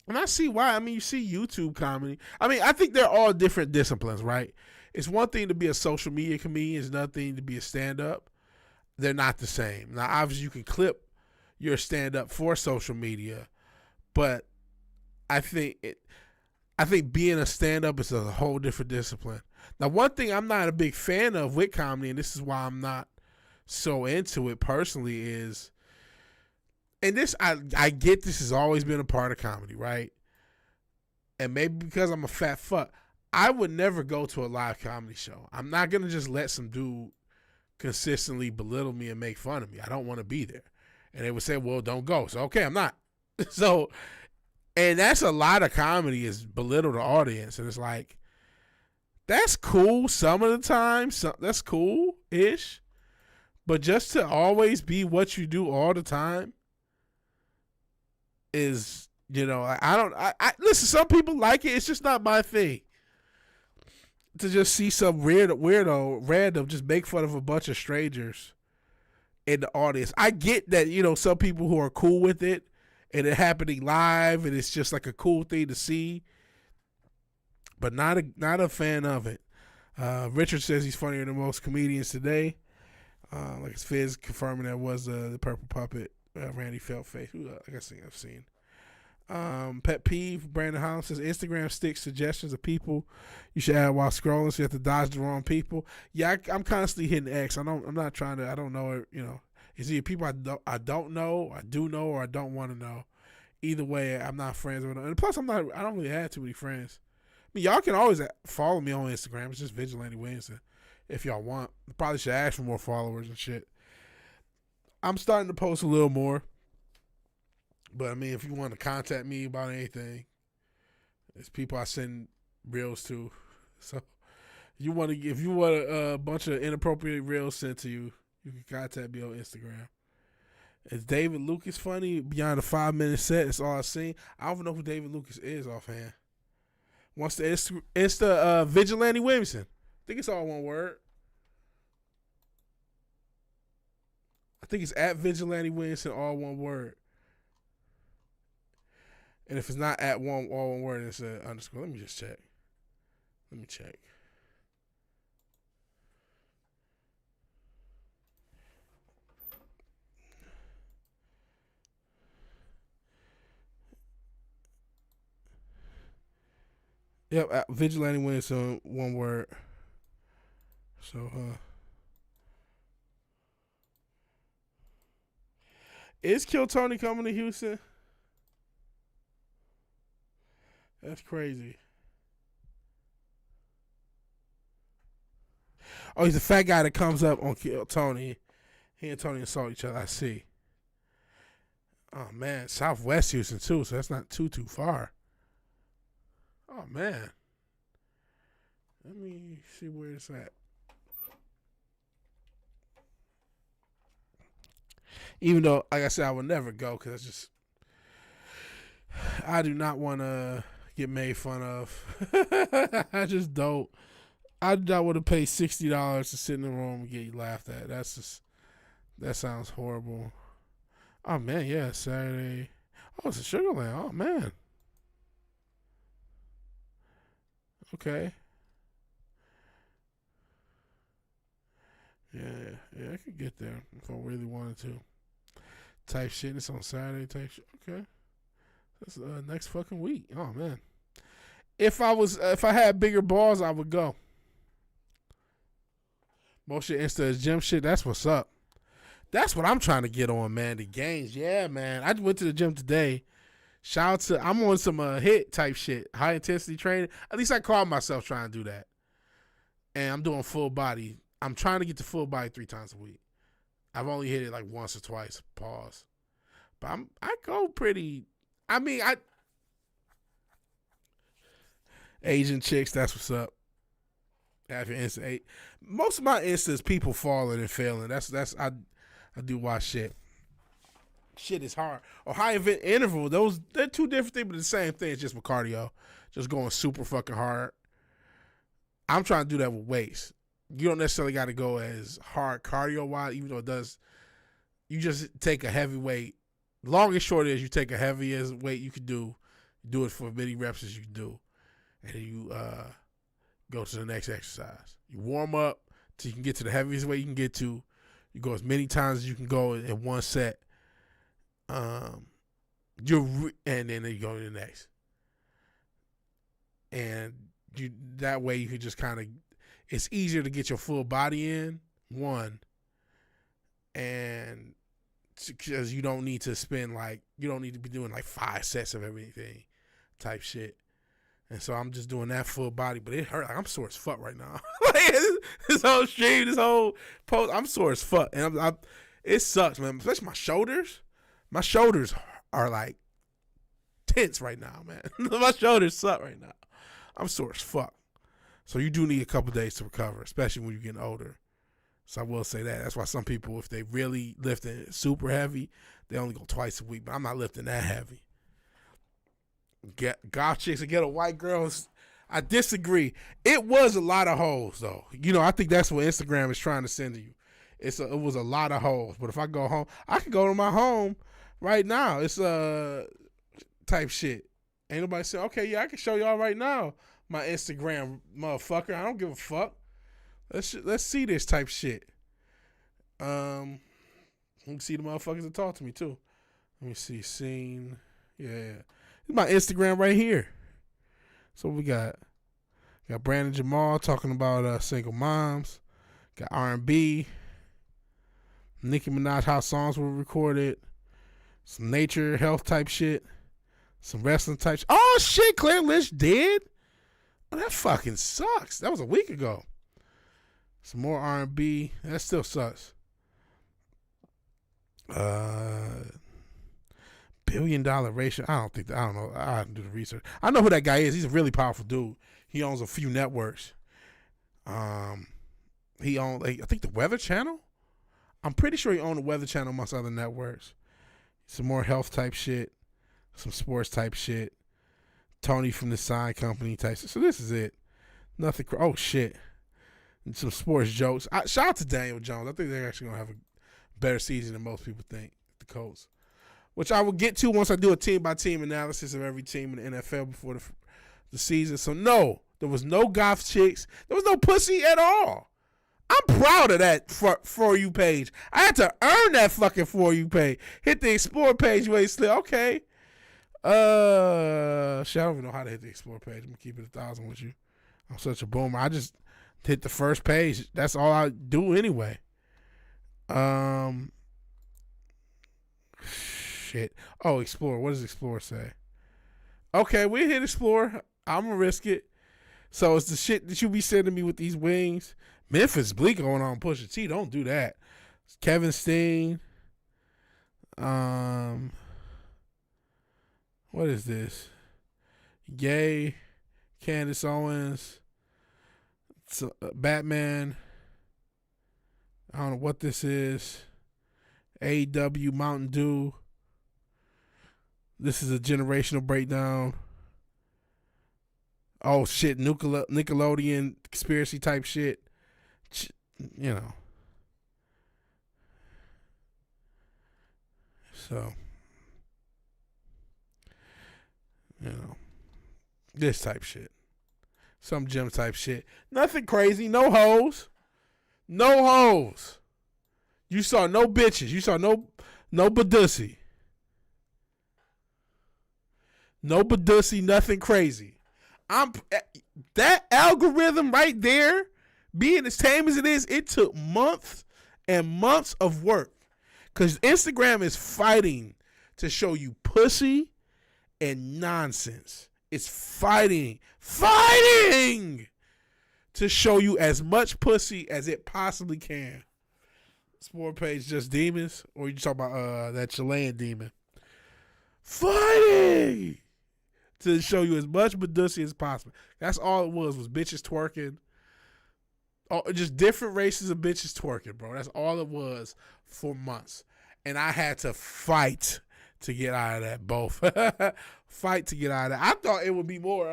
And I see why. I mean, you see YouTube comedy. I mean, I think they're all different disciplines, right? it's one thing to be a social media comedian. It's another thing to be a stand-up. They're not the same. Now, obviously, you can clip your stand-up for social media, but I think being a stand-up is a whole different discipline. Now, one thing I'm not a big fan of with comedy, and this is why I'm not so into it personally, is, and this I get this has always been a part of comedy, right? And maybe because I'm a fat fuck, I would never go to a live comedy show. I'm not gonna just let some dude consistently belittle me and make fun of me. I don't want to be there. And they would say, well, don't go. So, okay, I'm not. So, and that's a lot of comedy, is belittle the audience. And it's like, that's cool some of the time. That's cool-ish. But just to always be what you do all the time is, I listen, some people like it. It's just not my thing. To just see some weirdo random just make fun of a bunch of strangers in the audience. I get that, some people who are cool with it and it happening live and it's just like a cool thing to see, but not a fan of it. Richard says he's funnier than most comedians today. Like his Fizz confirming that was the Purple Puppet, Randy Feltface, who I've seen. Pet peeve, Brandon Holland says Instagram sticks suggestions of people you should add while scrolling, so you have to dodge the wrong people. Yeah, I'm constantly hitting X. I'm not trying to. I don't know. It's either people I don't know, I do know, or I don't want to know. Either way, I'm not friends with them. And plus, I don't really have too many friends. I mean, y'all can always follow me on Instagram. It's just Vigilante Williamson if y'all want. I probably should ask for more followers and shit. I'm starting to post a little more. But, I mean, if you want to contact me about anything, it's people I send reels to. So, if you want a bunch of inappropriate reels sent to you, you can contact me on Instagram. Is David Lucas funny? Beyond a 5-minute set, that's all I've seen. I don't know who David Lucas is offhand. What's the Insta Vigilante Williamson? I think it's all one word. I think it's at Vigilante Williamson, all one word. And if it's not at all one word, it's an underscore. Let me just check. Let me check. Yep, at Vigilante Williamson, one word. So, is Kill Tony coming to Houston? That's crazy. Oh, he's the fat guy that comes up on Kill Tony. He and Tony assault each other. I see. Oh, man. Southwest Houston, too, so that's not too far. Oh, man. Let me see where it's at. Even though, like I said, I would never go because I do not want to get made fun of. I just don't. I do not want to pay $60 to sit in the room and get laughed at. That sounds horrible. Oh, man, yeah, Saturday. Oh, it's a Sugarland. Oh, man. Okay. Yeah, I could get there if I really wanted to. Type shit. It's on Saturday. Type shit. Okay. That's next fucking week. Oh man. If I had bigger balls, I would go. Most shit Insta is gym shit. That's what's up. That's what I'm trying to get on, man. The gains. Yeah, man. I went to the gym today. Shout out to, I'm on some HIIT type shit. High intensity training. At least I call myself trying to do that. And I'm doing full body. I'm trying to get to full body 3 times a week. I've only hit it like once or twice. Pause. But I go pretty. I mean, Asian chicks. That's what's up. Have your Insta. Most of my Insta is people falling and failing. I do watch shit. Shit is hard. Or high event interval. They're two different things, but the same thing. It's just with cardio. Just going super fucking hard. I'm trying to do that with weights. You don't necessarily got to go as hard cardio-wise, even though it does. You just take a heavy weight. Long and short is you take a heaviest weight you could do it for as many reps as you can do. And you go to the next exercise. You warm up till you can get to the heaviest weight you can get to. You go as many times as you can go in one set. And then you go to the next. And that way you can just kind of, it's easier to get your full body in, one, and because you don't need to be doing like 5 sets of everything type shit. And so I'm just doing that full body, but it hurt. Like, I'm sore as fuck right now. This whole stream, this whole post, I'm sore as fuck. And it sucks, man. Especially my shoulders. My shoulders are like tense right now, man. My shoulders suck right now. I'm sore as fuck. So you do need a couple days to recover, especially when you're getting older. So I will say that. That's why some people, if they really lifting super heavy, they only go twice a week. But I'm not lifting that heavy. Goth chicks and ghetto white girls, I disagree. It was a lot of hoes, though. I think that's what Instagram is trying to send to you. It was a lot of hoes. But if I go home, I can go to my home right now. It's type shit. Ain't nobody saying, okay, yeah, I can show y'all right now my Instagram, motherfucker. I don't give a fuck. Let's see this type shit. You can see the motherfuckers that talk to me too. Let me see. Scene. Yeah. This is my Instagram right here. So we got Brandon Jamal talking about single moms. Got R&B. Nicki Minaj, how songs were recorded. Some nature, health type shit. Some wrestling type shit. Oh shit, Claire Lynch dead? Oh, that fucking sucks. That was a week ago. Some more R&B. That still sucks. $1 billion ratio. I don't know. I have to do the research. I know who that guy is. He's a really powerful dude. He owns a few networks. He owns, I think, the Weather Channel. I'm pretty sure he owned the Weather Channel amongst other networks. Some more health type shit. Some sports type shit. Tony from the Sign Company type shit. So this is it. Nothing. Oh shit. And some sports jokes. Shout out to Daniel Jones. I think they're actually gonna have a better season than most people think. The Colts, which I will get to once I do a team by team analysis of every team in the NFL before the season. So no, there was no goth chicks. There was no pussy at all. I'm proud of that for you page. I had to earn that fucking for you page. Hit the explore page where you slid. Okay. Shit, I don't even know how to hit the explore page. I'm gonna keep it 1,000 with you. I'm such a boomer. I just hit the first page. That's all I do anyway. Shit. Oh, explore. What does explore say? Okay, we hit explore. I'm gonna risk it. So it's the shit that you be sending me with these wings. Memphis Bleak going on Pusha T. Don't do that. Kevin Steen. What is this? Gay. Candace Owens. Batman. I don't know what this is. AEW Mountain Dew. This is a generational breakdown. Oh shit, Nickelodeon conspiracy type shit. So, this type shit. Some gym type shit. Nothing crazy. No hoes. No hoes. You saw no bitches. You saw no badussy. No badussy, nothing crazy. That algorithm right there, being as tame as it is, it took months and months of work. Because Instagram is fighting to show you pussy and nonsense. It's fighting to show you as much pussy as it possibly can. Sport page just demons, or you talk about that Chilean demon fighting to show you as much badussy as possible. That's all it was bitches twerking. Oh, just different races of bitches twerking, bro. That's all it was for months, and I had to fight to get out of that. Both fight to get out of that. I thought it would be more.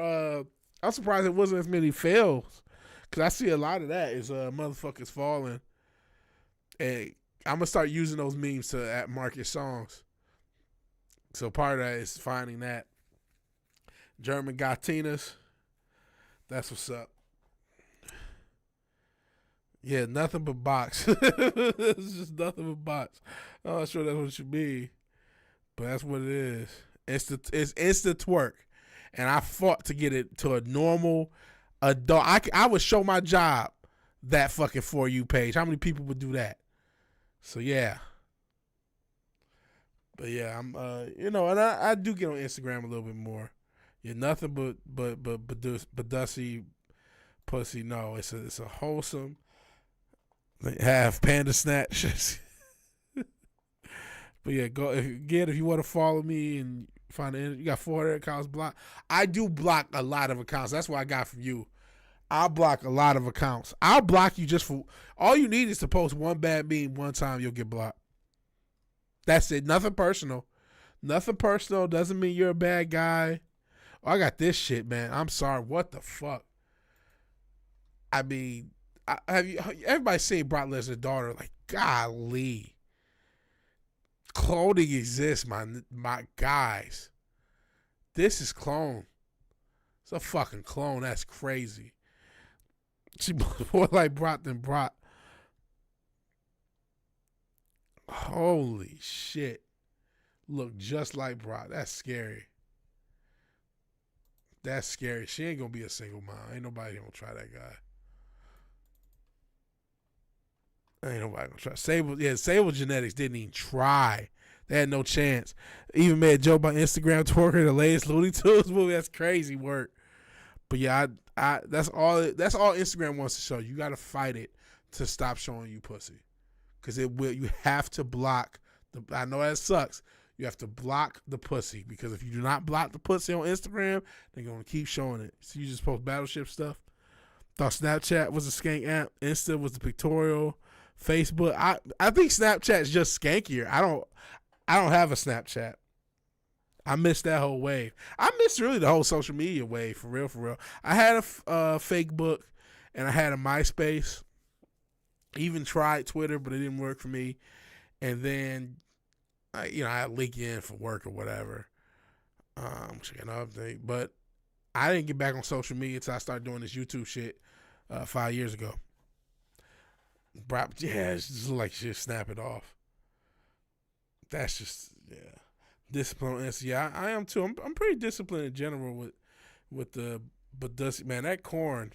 I'm surprised it wasn't as many fails, because I see a lot of that is motherfuckers falling. And I'm gonna start using those memes to market songs. So part of that is finding that German Gatinas. That's what's up. Yeah, nothing but box. It's just nothing but box. I'm not sure that's what it should be, but that's what it is. It's instant twerk, and I fought to get it to a normal adult. I would show my job that fucking For You page. How many people would do that? So yeah. But yeah, I'm and I do get on Instagram a little bit more. Yeah, nothing but dusty pussy. No, it's a wholesome. They have panda snatch. But yeah, if you want to follow me and find you got 400 accounts blocked. I do block a lot of accounts. That's what I got from you. I'll block a lot of accounts. I'll block you just for all you need is to post one bad meme one time. You'll get blocked. That's it. Nothing personal. Nothing personal. Doesn't mean you're a bad guy. Oh, I got this shit, man. I'm sorry. What the fuck? I mean, everybody seen Brock Lesnar's daughter? Like, golly. Cloning exists, my guys. This is clone. It's a fucking clone. That's crazy. She more like Brock than Brock. Holy shit. Look just like Brock. That's scary. That's scary. She ain't gonna be a single mom. Ain't nobody gonna try that guy. Ain't nobody gonna try. Sable Genetics didn't even try. They had no chance. Even made a joke about Instagram twerking the latest Looney Tunes movie. That's crazy work. But yeah, I that's all Instagram wants to show. You gotta fight it to stop showing you pussy. Cause it will. You have to block I know that sucks. You have to block the pussy, because if you do not block the pussy on Instagram, they're gonna keep showing it. So you just post battleship stuff. Thought Snapchat was a skank app. Insta was the pictorial. Facebook. I think Snapchat's just skankier. I don't have a Snapchat. I missed that whole wave. I missed really the whole social media wave, for real. I had a fake book, and I had a MySpace. Even tried Twitter, but it didn't work for me. And then, I had LinkedIn for work or whatever. Checking an update. But I didn't get back on social media until I started doing this YouTube shit 5 years ago. It's just like shit, snap it off. That's just, discipline. Yeah, I am too. I'm pretty disciplined in general with the, but man, that porn.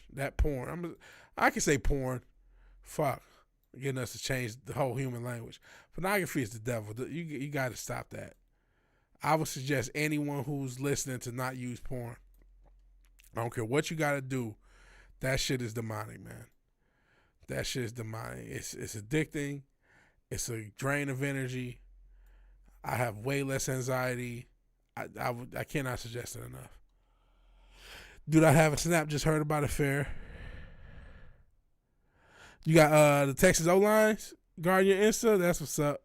I can say porn. Fuck, getting us to change the whole human language. Pornography is the devil. You got to stop that. I would suggest anyone who's listening to not use porn. I don't care what you got to do. That shit is demonic, man. That shit is demonic. It's addicting. It's a drain of energy. I have way less anxiety. I cannot suggest it enough. Do not have a snap. Just heard about it. Fair. You got the Texas O-lines guarding your Insta. That's what's up.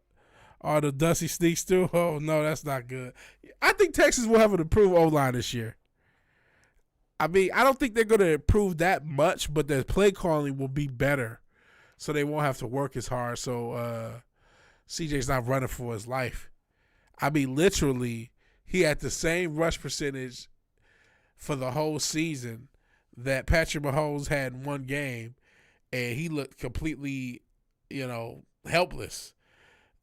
All the Dusty sneaks too. Oh no, that's not good. I think Texas will have an improved O-line this year. I mean, I don't think they're going to improve that much, but their play calling will be better, so they won't have to work as hard. So CJ's not running for his life. I mean, literally, he had the same rush percentage for the whole season that Patrick Mahomes had in one game, and he looked completely, helpless.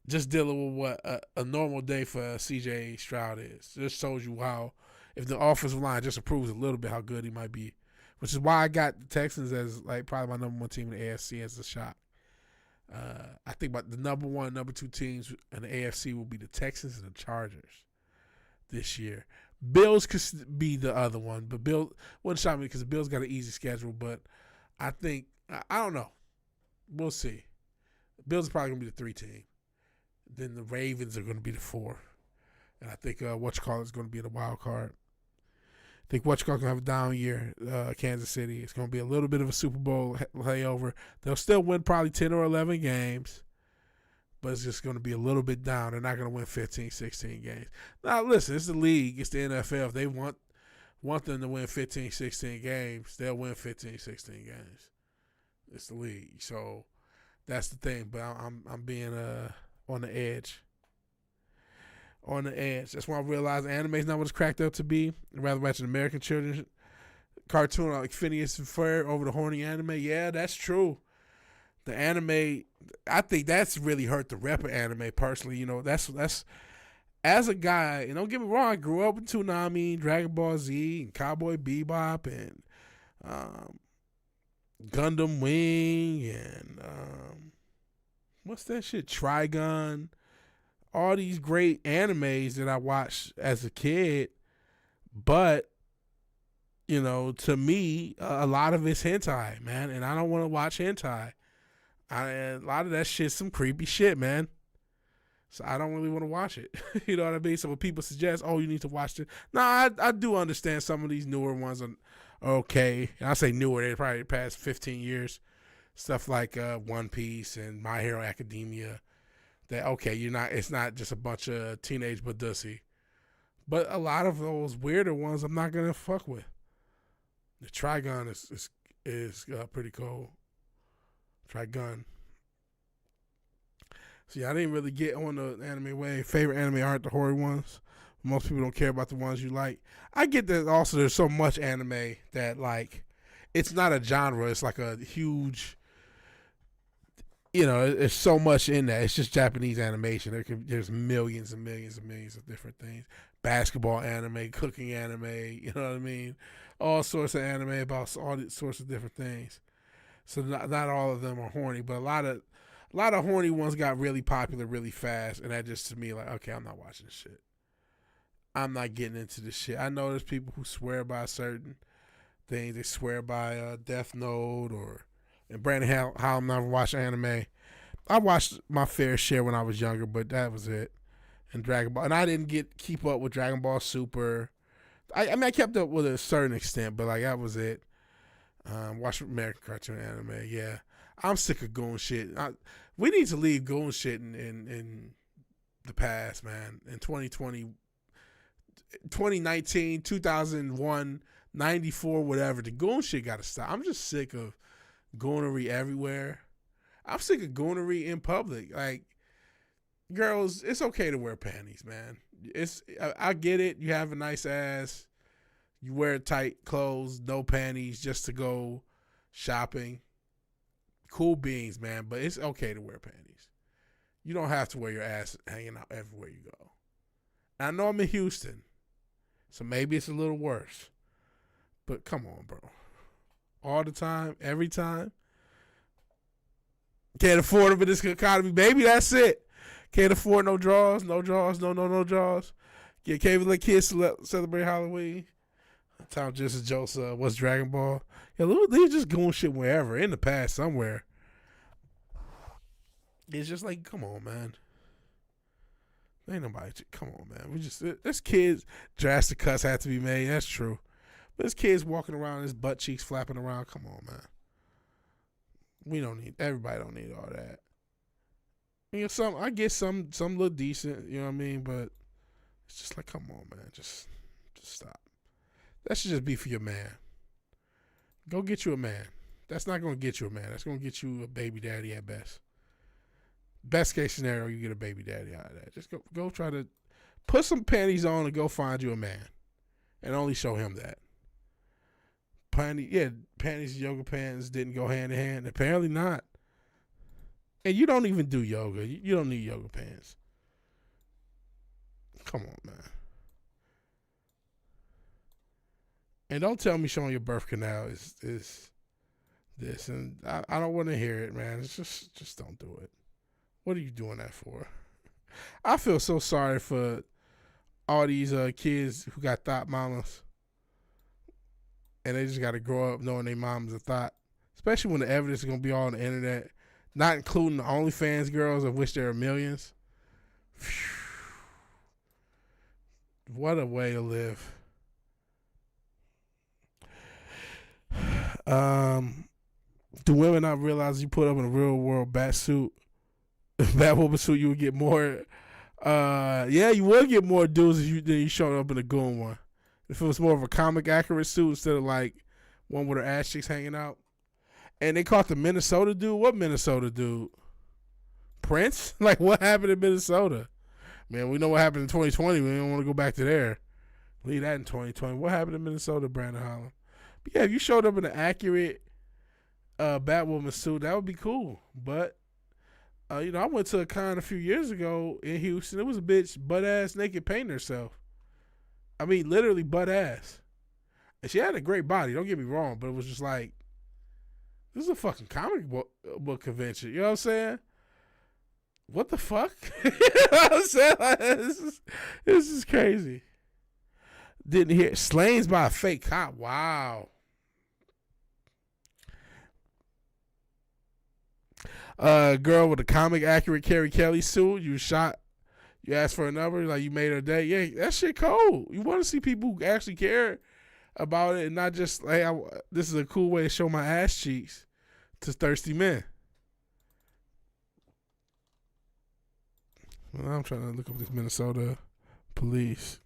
Just dealing with what a normal day for CJ Stroud is. Just shows you how, if the offensive line just improves a little bit, how good he might be. Which is why I got the Texans as like probably my number one team in the AFC as a shot. I think about the number one, number two teams in the AFC will be the Texans and the Chargers this year. Bills could be the other one, but Bill wouldn't shock me because the Bills got an easy schedule. But I think, I don't know. We'll see. The Bills are probably going to be the 3 team. Then the Ravens are going to be the 4. And I think whatchamacallit is going to be the wild card. I think whatchamacallit going to have a down year, Kansas City. It's going to be a little bit of a Super Bowl layover. They'll still win probably 10 or 11 games, but it's just going to be a little bit down. They're not going to win 15, 16 games. Now, listen, it's the league. It's the NFL. If they want them to win 15, 16 games, they'll win 15, 16 games. It's the league. So that's the thing. But I'm being on the edge. On the edge. That's when I realized anime is not what it's cracked up to be. I'd rather watch an American children's cartoon like Phineas and Ferb over the horny anime. Yeah, that's true. The anime, I think that's really hurt the rep of anime personally. You know, that's as a guy, and don't get me wrong, I grew up with Toonami, Dragon Ball Z, and Cowboy Bebop, and Gundam Wing, and what's that shit? Trigun. All these great animes that I watched as a kid, but you know, to me, a lot of it's hentai, man, and I don't want to watch hentai. A lot of that shit's some creepy shit, man. So I don't really want to watch it. You know what I mean? So when people suggest, oh, you need to watch it. No, I do understand some of these newer ones are okay. And I say newer, they're probably past 15 years. Stuff like One Piece and My Hero Academia. That, okay, it's not just a bunch of teenage badussy. But a lot of those weirder ones I'm not going to fuck with. The Trigun is pretty cool. Trigun. See, I didn't really get on the anime wave. Favorite anime aren't the horror ones. Most people don't care about the ones you like. I get that also there's so much anime that, like, it's not a genre. It's like a huge, you know, there's so much in that. It's just Japanese animation. There's millions and millions and millions of different things. Basketball anime, cooking anime, you know what I mean? All sorts of anime about all sorts of different things. So not all of them are horny, but a lot of horny ones got really popular really fast, and that just, to me, like, okay, I'm not watching this shit. I'm not getting into this shit. I know there's people who swear by certain things. They swear by Death Note and Brandon, how I'm never watching anime. I watched my fair share when I was younger, but that was it. And Dragon Ball, and I didn't keep up with Dragon Ball Super. I mean, I kept up with a certain extent, but like that was it. Watch American cartoon anime. Yeah, I'm sick of goon shit. We need to leave goon shit in the past, man. In 2020, 2019, 2001, 94, whatever. The goon shit got to stop. I'm just sick of goonery everywhere. I'm sick of goonery in public. Like, girls, it's okay to wear panties, man. I get it. You have a nice ass. You wear tight clothes, no panties, just to go shopping. Cool beans, man, but it's okay to wear panties. You don't have to wear your ass hanging out everywhere you go. And I know I'm in Houston, so maybe it's a little worse. But come on, bro. All the time, every time. Can't afford them in this economy, baby. That's it. Can't afford no draws, no draws. Yeah, can't even let kids celebrate Halloween. Tom just as Joseph, what's Dragon Ball? Yeah, they're just going shit wherever in the past somewhere. It's just like, come on, man. Ain't nobody. Come on, man. There's kids. Drastic cuts have to be made. That's true. But there's kids walking around, his butt cheeks flapping around. Come on, man. Everybody don't need all that. You know, I get some look decent. You know what I mean? But it's just like, come on, man. Just stop. That should just be for your man. Go get you a man. That's not going to get you a man. That's going to get you a baby daddy at best. Best case scenario, you get a baby daddy out of that. Just go try to put some panties on and go find you a man. And only show him that. Panties and yoga pants didn't go hand in hand. Apparently not. And you don't even do yoga. You don't need yoga pants. Come on, man. And don't tell me showing your birth canal is this. And I don't want to hear it, man. It's just don't do it. What are you doing that for? I feel so sorry for all these kids who got thought mamas. And they just got to grow up knowing their mom's a thought. Especially when the evidence is going to be all on the internet. Not including the OnlyFans girls, of which there are millions. Phew. What a way to live. Do women not realize you put up in a real world Batwoman suit, you would get more? Yeah, you would get more dudes than you showed up in a goon one. If it was more of a comic accurate suit instead of like one with her ass cheeks hanging out. And they caught the Minnesota dude. What Minnesota dude? Prince? Like, what happened in Minnesota? Man, we know what happened in 2020. We don't want to go back to there. Leave that in 2020. What happened in Minnesota, Brandon Holland? But yeah, if you showed up in an accurate Batwoman suit, that would be cool. But I went to a con a few years ago in Houston. It was a bitch butt ass naked painting herself. I mean, literally butt ass. And she had a great body. Don't get me wrong, but it was just like, this is a fucking comic book convention. You know what I'm saying? What the fuck? You know what I'm saying? Like, this is crazy. Didn't hear slayings by a fake cop. Wow. Girl with a comic accurate Carrie Kelly suit. You shot. You asked for a number. Like, you made her day. Yeah, that shit cold. You want to see people who actually care about it and not just like, this is a cool way to show my ass cheeks to thirsty men. Well, I'm trying to look up this Minnesota police.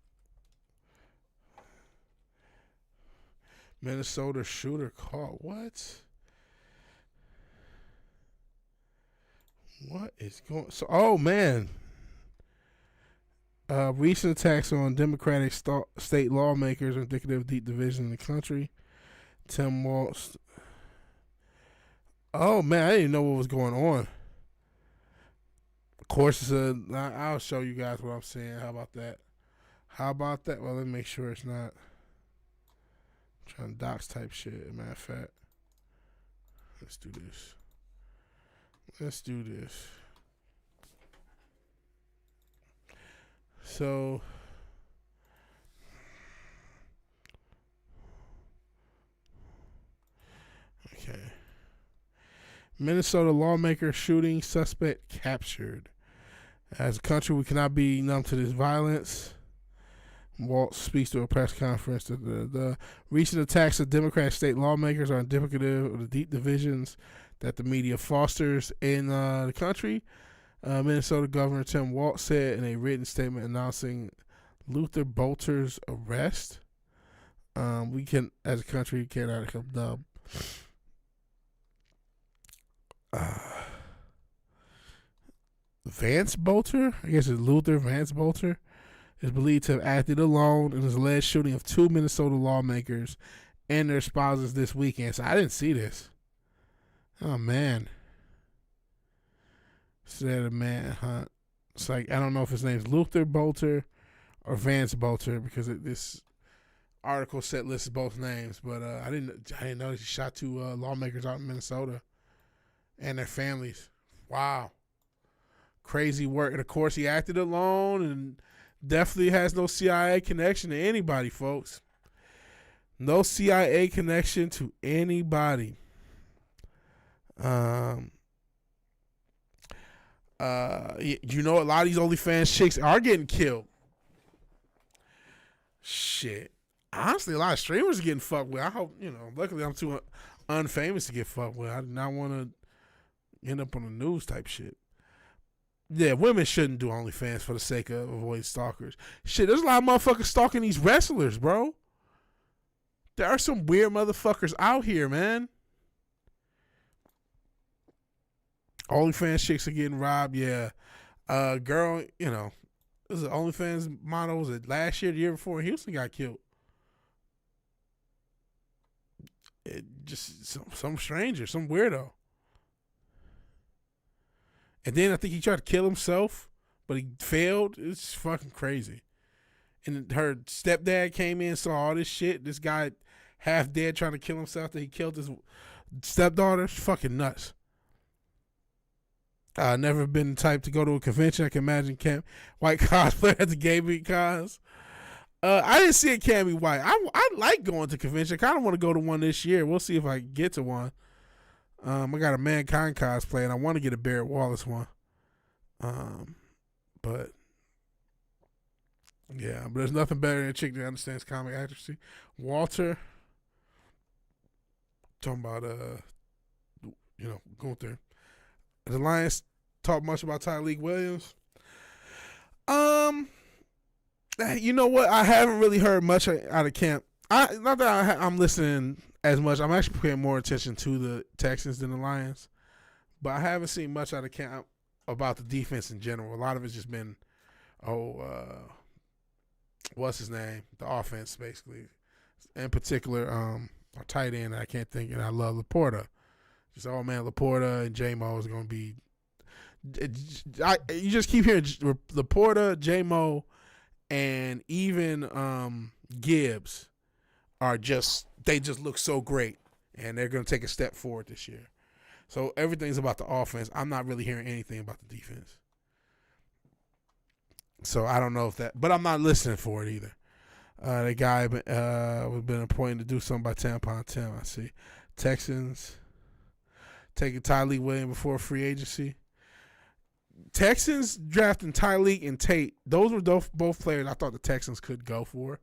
Minnesota shooter caught. What? What is going? So, oh man. Recent attacks on Democratic state lawmakers are indicative of deep division in the country. Tim Walz. Oh man, I didn't know what was going on. Of course, I'll show you guys what I'm saying. How about that? Well, let me make sure it's not. I'm trying to dox type shit. Matter of fact, let's do this. So, okay. Minnesota lawmaker shooting suspect captured. As a country, we cannot be numb to this violence. Walz speaks to a press conference. The recent attacks of Democratic state lawmakers are indicative of the deep divisions that the media fosters in the country. Minnesota Governor Tim Walz said in a written statement announcing Luther Bolter's arrest. We can, as a country, cannot help dub. Vance Bolter, I guess it's Luther Vance Bolter, is believed to have acted alone in his alleged shooting of 2 Minnesota lawmakers and their spouses this weekend. So I didn't see this. Oh man. Said a manhunt. It's like, I don't know if his name's Luther Bolter or Vance Bolter because this article set lists both names, but I didn't know he shot 2 lawmakers out in Minnesota and their families. Wow. Crazy work. And of course he acted alone and definitely has no CIA connection to anybody, folks. No CIA connection to anybody. You know, a lot of these OnlyFans chicks are getting killed. Shit. Honestly, a lot of streamers are getting fucked with. I hope, luckily I'm too unfamous to get fucked with. I do not want to end up on the news type shit. Yeah, women shouldn't do OnlyFans for the sake of avoiding stalkers. Shit, there's a lot of motherfuckers stalking these wrestlers, bro. There are some weird motherfuckers out here, man. OnlyFans chicks are getting robbed, yeah. Girl, this is an OnlyFans model. Was it last year, the year before? Houston got killed. It just some stranger, some weirdo. And then I think he tried to kill himself, but he failed. It's fucking crazy. And her stepdad came in, saw all this shit. This guy half dead trying to kill himself. That he killed his stepdaughter. It's fucking nuts. I've never been the type to go to a convention. I can imagine White cosplayer at the Gay Meet cons. I didn't see a Cammy White. I like going to convention. I kind of want to go to one this year. We'll see if I can get to one. I got a Mankind cosplay, and I want to get a Barrett Wallace one. But yeah, but there's nothing better than a chick that understands comic accuracy. Walter, talking about Gunther. The Lions talk much about Tyreek Williams. You know what? I haven't really heard much out of camp. Not that I'm listening as much. I'm actually paying more attention to the Texans than the Lions. But I haven't seen much out of camp about the defense in general. A lot of it's just been, what's his name? The offense, basically. In particular, our tight end, I can't think, and I love Laporta. Just, oh man, Laporta and J-Mo is going to be. You just keep hearing Laporta, J-Mo, and even Gibbs are just, they just look so great, and they're going to take a step forward this year. So everything's about the offense. I'm not really hearing anything about the defense. So I don't know if that, but I'm not listening for it either. The guy was been appointed to do something by Tampon Tim. I see. Texans taking Tyleek Williams before free agency. Texans drafting Tyleek and Tate. Those were both players I thought the Texans could go for.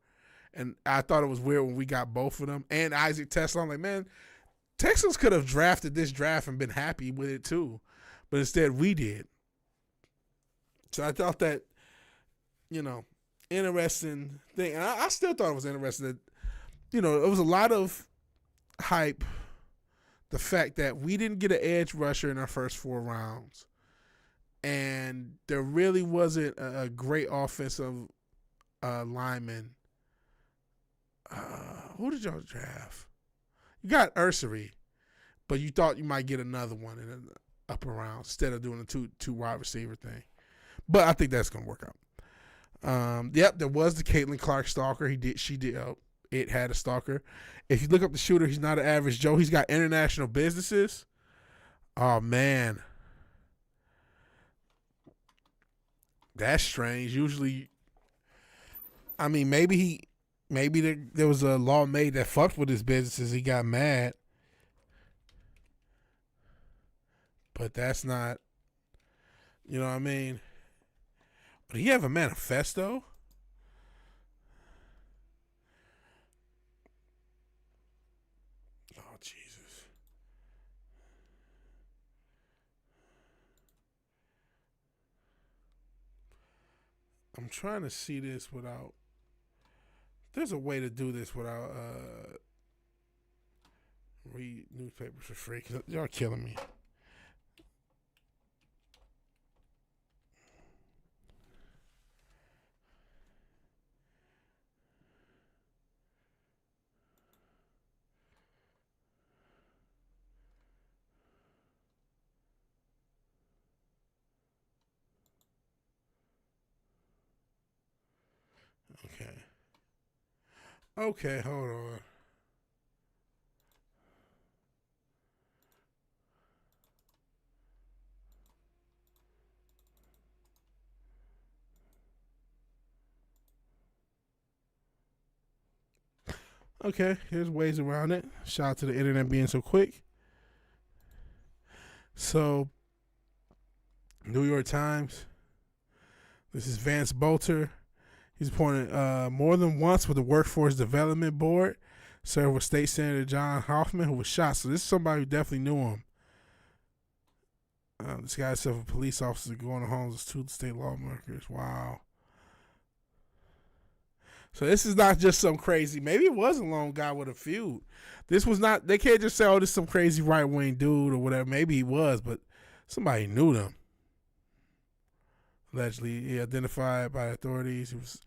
And I thought it was weird when we got both of them. And Isaac Tesla. I'm like, man, Texans could have drafted this draft and been happy with it too. But instead we did. So I thought that, interesting thing. And I still thought it was interesting that, it was a lot of hype. The fact that we didn't get an edge rusher in our first 4 rounds. And there really wasn't a great offensive lineman. Who did y'all draft? You got Ursery, but you thought you might get another one in the upper rounds instead of doing a two wide receiver thing. But I think that's gonna work out. Yep, there was the Caitlin Clark stalker. It had a stalker. If you look up the shooter, he's not an average Joe. He's got international businesses. Oh man. That's strange. Usually, I mean, maybe there was a law made that fucked with his businesses. He got mad, but that's not, you know what I mean? But he have a manifesto? Oh, Jesus. I'm trying to see this without. There's a way to do this without read newspapers for free. Cause y'all killing me. Okay, hold on. Okay, here's ways around it. Shout out to the internet being so quick. So, New York Times. This is Vance Bolter. He's appointed more than once with the Workforce Development Board. Served with State Senator John Hoffman, who was shot. So this is somebody who definitely knew him. This guy himself a police officer going to homes of 2 state lawmakers. Wow. So this is not just some crazy. Maybe it was a lone guy with a feud. This was not. They can't just say, "Oh, this is some crazy right wing dude" or whatever. Maybe he was, but somebody knew them. Allegedly, he identified by authorities. He was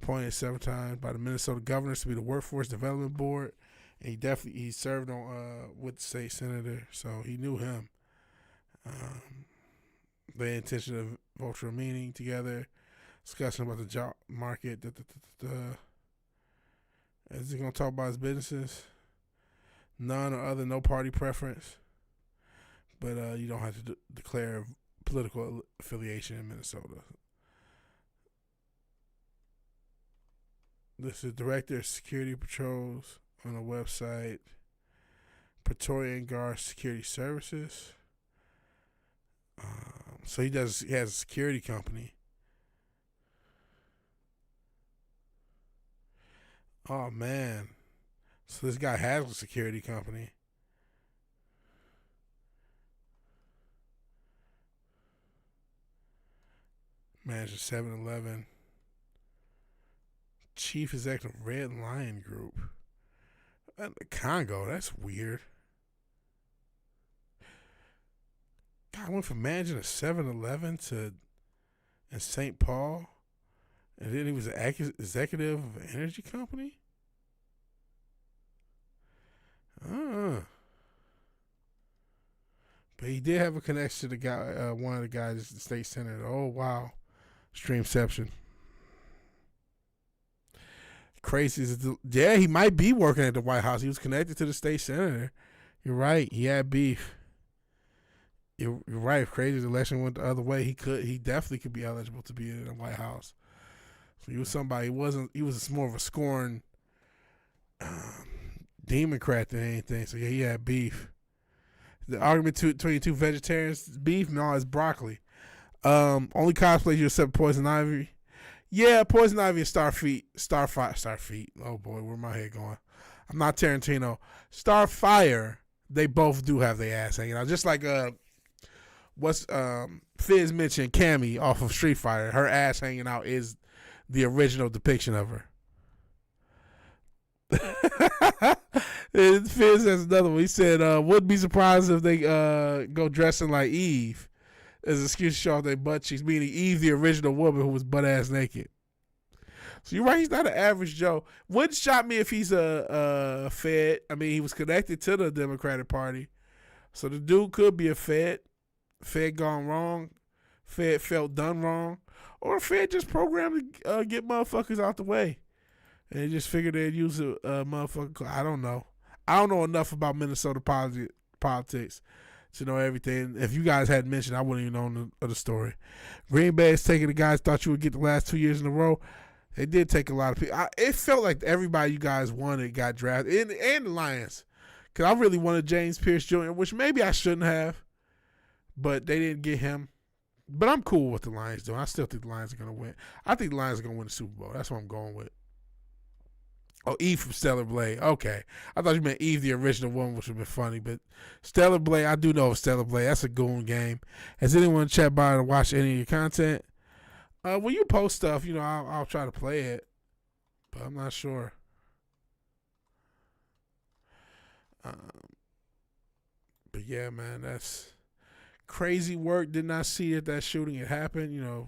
appointed several times by the Minnesota governors to be the Workforce Development Board. And he served on with the state senator, so he knew him. They intention to vote for a meeting together, discussing about the job market. Is he going to talk about his businesses? None or other, no party preference. But you don't have to declare political affiliation in Minnesota. This is Director of Security Patrols on the website. Praetorian Guard Security Services. So he has a security company. Oh man. So this guy has a security company. Manager 7-Eleven. Chief Executive Red Lion Group. Congo, that's weird. God, I went from managing a 7-Eleven in St. Paul, and then he was an executive of an energy company? But he did have a connection to the guy, one of the guys at the state senator. Oh wow, Streamception. Crazy. Yeah, he might be working at the White House. He was connected to the state senator. You're right. He had beef. You're right. If Crazy's election went the other way, he definitely could be eligible to be in the White House. So he was somebody. He was more of a scorned Democrat than anything. So yeah, he had beef. The argument between two vegetarians, beef, no, it's broccoli. Only cosplays you accept Poison Ivy. Yeah, Poison Ivy and Starfire. Oh boy, where my head going? I'm not Tarantino. Starfire. They both do have their ass hanging out, just like Fizz mentioned Cammy off of Street Fighter. Her ass hanging out is the original depiction of her. Fizz has another one. He said, wouldn't be surprised if they go dressing like Eve as an excuse to show off their butt cheeks, meaning Eve, the original woman who was butt ass naked. So you're right, he's not an average Joe. Wouldn't shock me if he's a Fed. I mean, he was connected to the Democratic Party. So the dude could be a Fed. Fed gone wrong. Fed felt done wrong. Or Fed just programmed to get motherfuckers out the way. And they just figured they'd use a motherfucker. I don't know. I don't know enough about Minnesota politics to know everything. If you guys hadn't mentioned, I wouldn't even know the story. Green Bay is taking the guys thought you would get the last 2 years in a row. They did take a lot of people. It felt like everybody you guys wanted got drafted. And the Lions. Because I really wanted James Pierce Jr., which maybe I shouldn't have. But they didn't get him. But I'm cool with the Lions doing. I still think the Lions are going to win. I think the Lions are going to win the Super Bowl. That's what I'm going with. Oh, Eve from Stellar Blade. Okay. I thought you meant Eve, the original one, which would have been funny. But Stellar Blade, I do know of Stellar Blade. That's a goon game. Has anyone in chat bothered to watch any of your content? When you post stuff, I'll try to play it. But I'm not sure. But yeah, man, that's crazy work. Did not see that shooting had happened.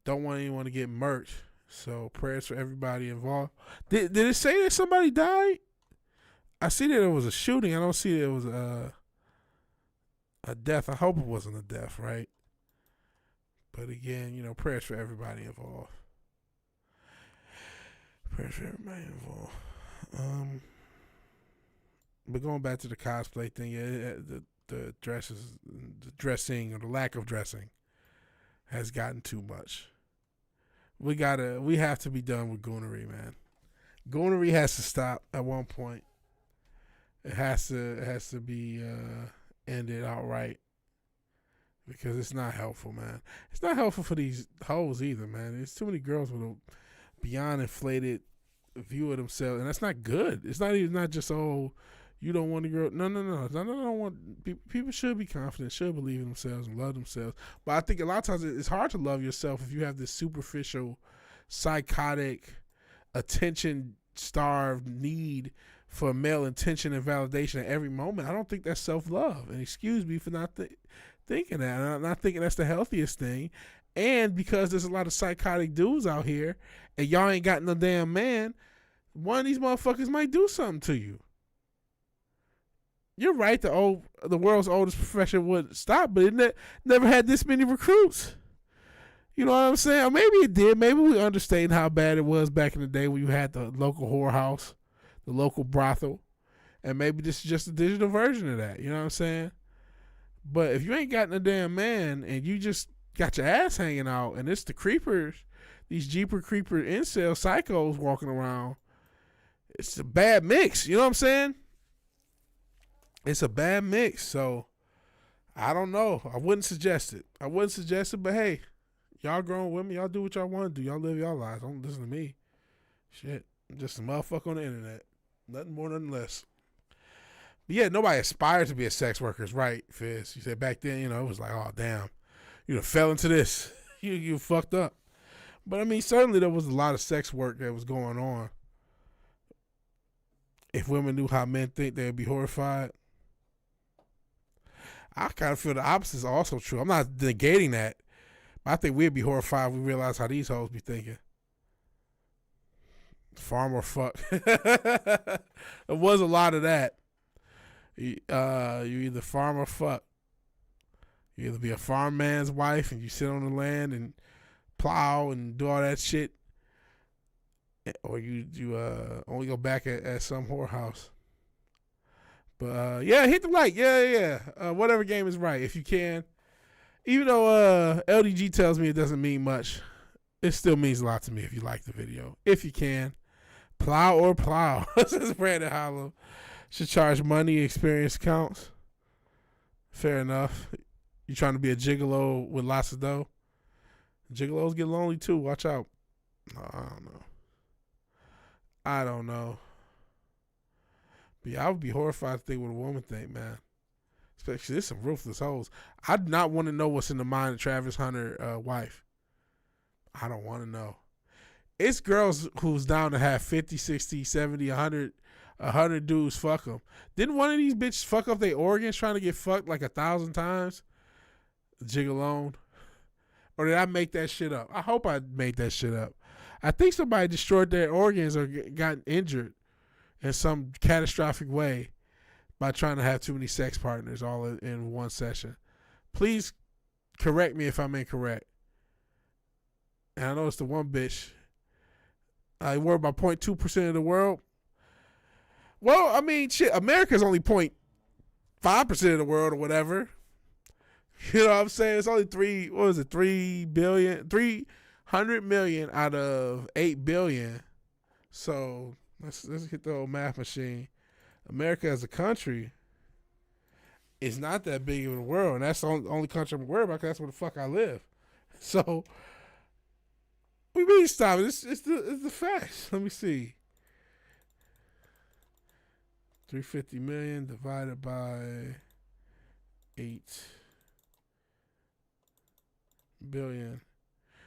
Don't want anyone to get murked. So prayers for everybody involved. Did it say that somebody died? I see that it was a shooting. I don't see that it was a death. I hope it wasn't a death, right? But again, prayers for everybody involved. Prayers for everybody involved. But going back to the cosplay thing, yeah, the dressing or the lack of dressing has gotten too much. We have to be done with goonery, man. Goonery has to stop at one point. It has to be ended outright because it's not helpful, man. It's not helpful for these hoes either, man. There's too many girls with a beyond inflated view of themselves, and that's not good. It's not just you don't want a girl. No. I don't want people should be confident, should believe in themselves and love themselves. But I think a lot of times it's hard to love yourself if you have this superficial, psychotic, attention-starved need for male attention and validation at every moment. I don't think that's self-love. And excuse me for not thinking that. I'm not thinking that's the healthiest thing. And because there's a lot of psychotic dudes out here, and y'all ain't got no damn man, one of these motherfuckers might do something to you. You're right. The world's oldest profession would stop, but it never had this many recruits. You know what I'm saying? Or maybe it did. Maybe we understand how bad it was back in the day when you had the local whorehouse, the local brothel, and maybe this is just a digital version of that. You know what I'm saying? But if you ain't got no damn man and you just got your ass hanging out, and it's the creepers, these Jeeper creeper incel psychos walking around, it's a bad mix. You know what I'm saying? It's a bad mix, so I don't know. I wouldn't suggest it. But hey, y'all grown women, y'all do what y'all want to do. Y'all live y'all lives. Don't listen to me. Shit, I'm just a motherfucker on the internet. Nothing more, nothing less. But yeah, nobody aspires to be a sex worker, right, Fizz? You said back then, it was like, oh, damn, you fell into this. you fucked up. But I mean, certainly there was a lot of sex work that was going on. If women knew how men think, they'd be horrified. I kind of feel the opposite is also true. I'm not negating that, but I think we'd be horrified if we realize how these hoes be thinking. Farm or fuck. There was a lot of that. You either farm or fuck. You either be a farm man's wife and you sit on the land and plow and do all that shit, or you only go back at some whorehouse. But yeah, hit the like. Yeah. Whatever game is right, if you can. Even though LDG tells me it doesn't mean much, it still means a lot to me if you like the video. If you can. Plow or plow. Says Brandon Hollow. Should charge money, experience counts. Fair enough. You trying to be a gigolo with lots of dough? Gigolos get lonely too. Watch out. No, I don't know. But yeah, I would be horrified to think what a woman think, man. Especially, there's some ruthless hoes. I'd not want to know what's in the mind of Travis Hunter wife. I don't want to know. It's girls who's down to have 50, 60, 70, 100 dudes fuck them. Didn't one of these bitches fuck up their organs trying to get fucked like 1,000 times? Jigalone. Or did I make that shit up? I hope I made that shit up. I think somebody destroyed their organs or got injured in some catastrophic way by trying to have too many sex partners all in one session. Please correct me if I'm incorrect. And I know it's the one bitch. I worry about 0.2% of the world. Well, I mean, shit, America's only 0.5% of the world or whatever. You know what I'm saying? It's only 300 million out of 8 billion. So let's hit the old math machine. America as a country is not that big of a world, and that's the only country I'm worried about because that's where the fuck I live. So we need to stop it. It's the facts. Let me see. 350 million divided by 8 billion.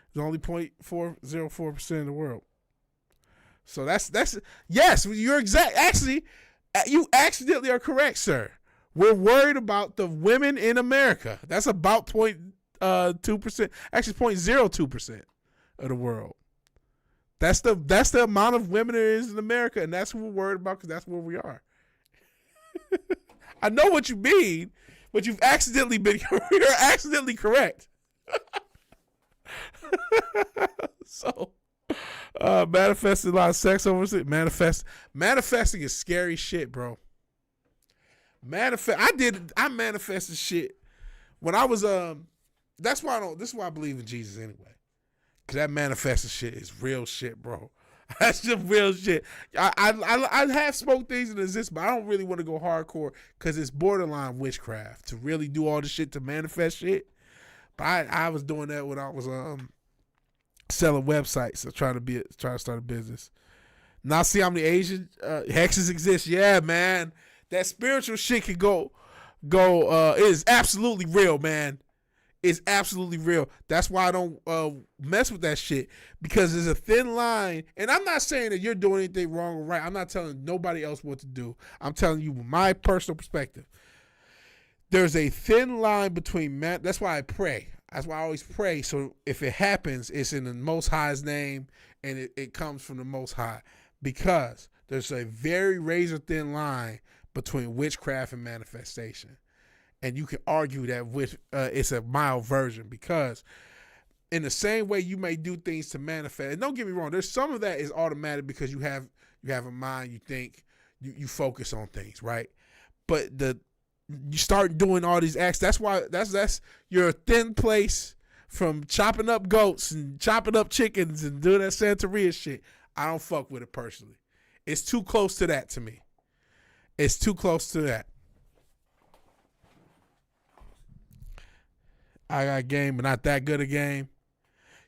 It's only 0.404% of the world. So that's yes, you're exact. Actually, you accidentally are correct, sir. We're worried about the women in America. That's about 0.2%. Actually, 0.02% of the world. That's the amount of women there is in America, and that's what we're worried about because that's where we are. I know what you mean, but you're accidentally correct. So, manifesting a lot of sex over it. Manifesting is scary shit, bro. I manifested shit when I was this is why I believe in Jesus anyway. Cause that manifesting shit is real shit, bro. That's just real shit. I have spoke things that exist, but I don't really want to go hardcore because it's borderline witchcraft to really do all the shit to manifest shit. But I was doing that when I was selling websites, trying to start a business. Now see how many Asian hexes exist. Yeah, man, that spiritual shit can go. It is absolutely real, man. It's absolutely real. That's why I don't mess with that shit, because there's a thin line. And I'm not saying that you're doing anything wrong or right. I'm not telling nobody else what to do. I'm telling you my personal perspective. There's a thin line between man. That's why I pray. That's why I always pray. So if it happens, it's in the Most High's name, and it comes from the Most High, because there's a very razor thin line between witchcraft and manifestation. And you can argue that it's a mild version, because in the same way you may do things to manifest, and don't get me wrong, there's some of that is automatic because you have a mind, you think, you focus on things, right? But you start doing all these acts. That's why that's your thin place from chopping up goats and chopping up chickens and doing that Santeria shit. I don't fuck with it personally. It's too close to that to me. It's too close to that. I got game, but not that good a game.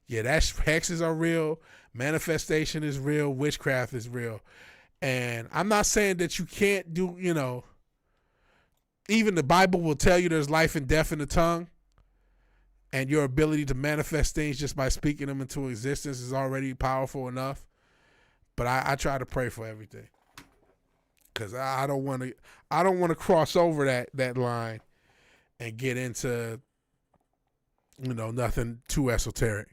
Yeah, hexes are real. Manifestation is real. Witchcraft is real. And I'm not saying that you can't do, even the Bible will tell you there's life and death in the tongue. And your ability to manifest things just by speaking them into existence is already powerful enough. But I try to pray for everything. Because I don't want to cross over that line and get into nothing too esoteric.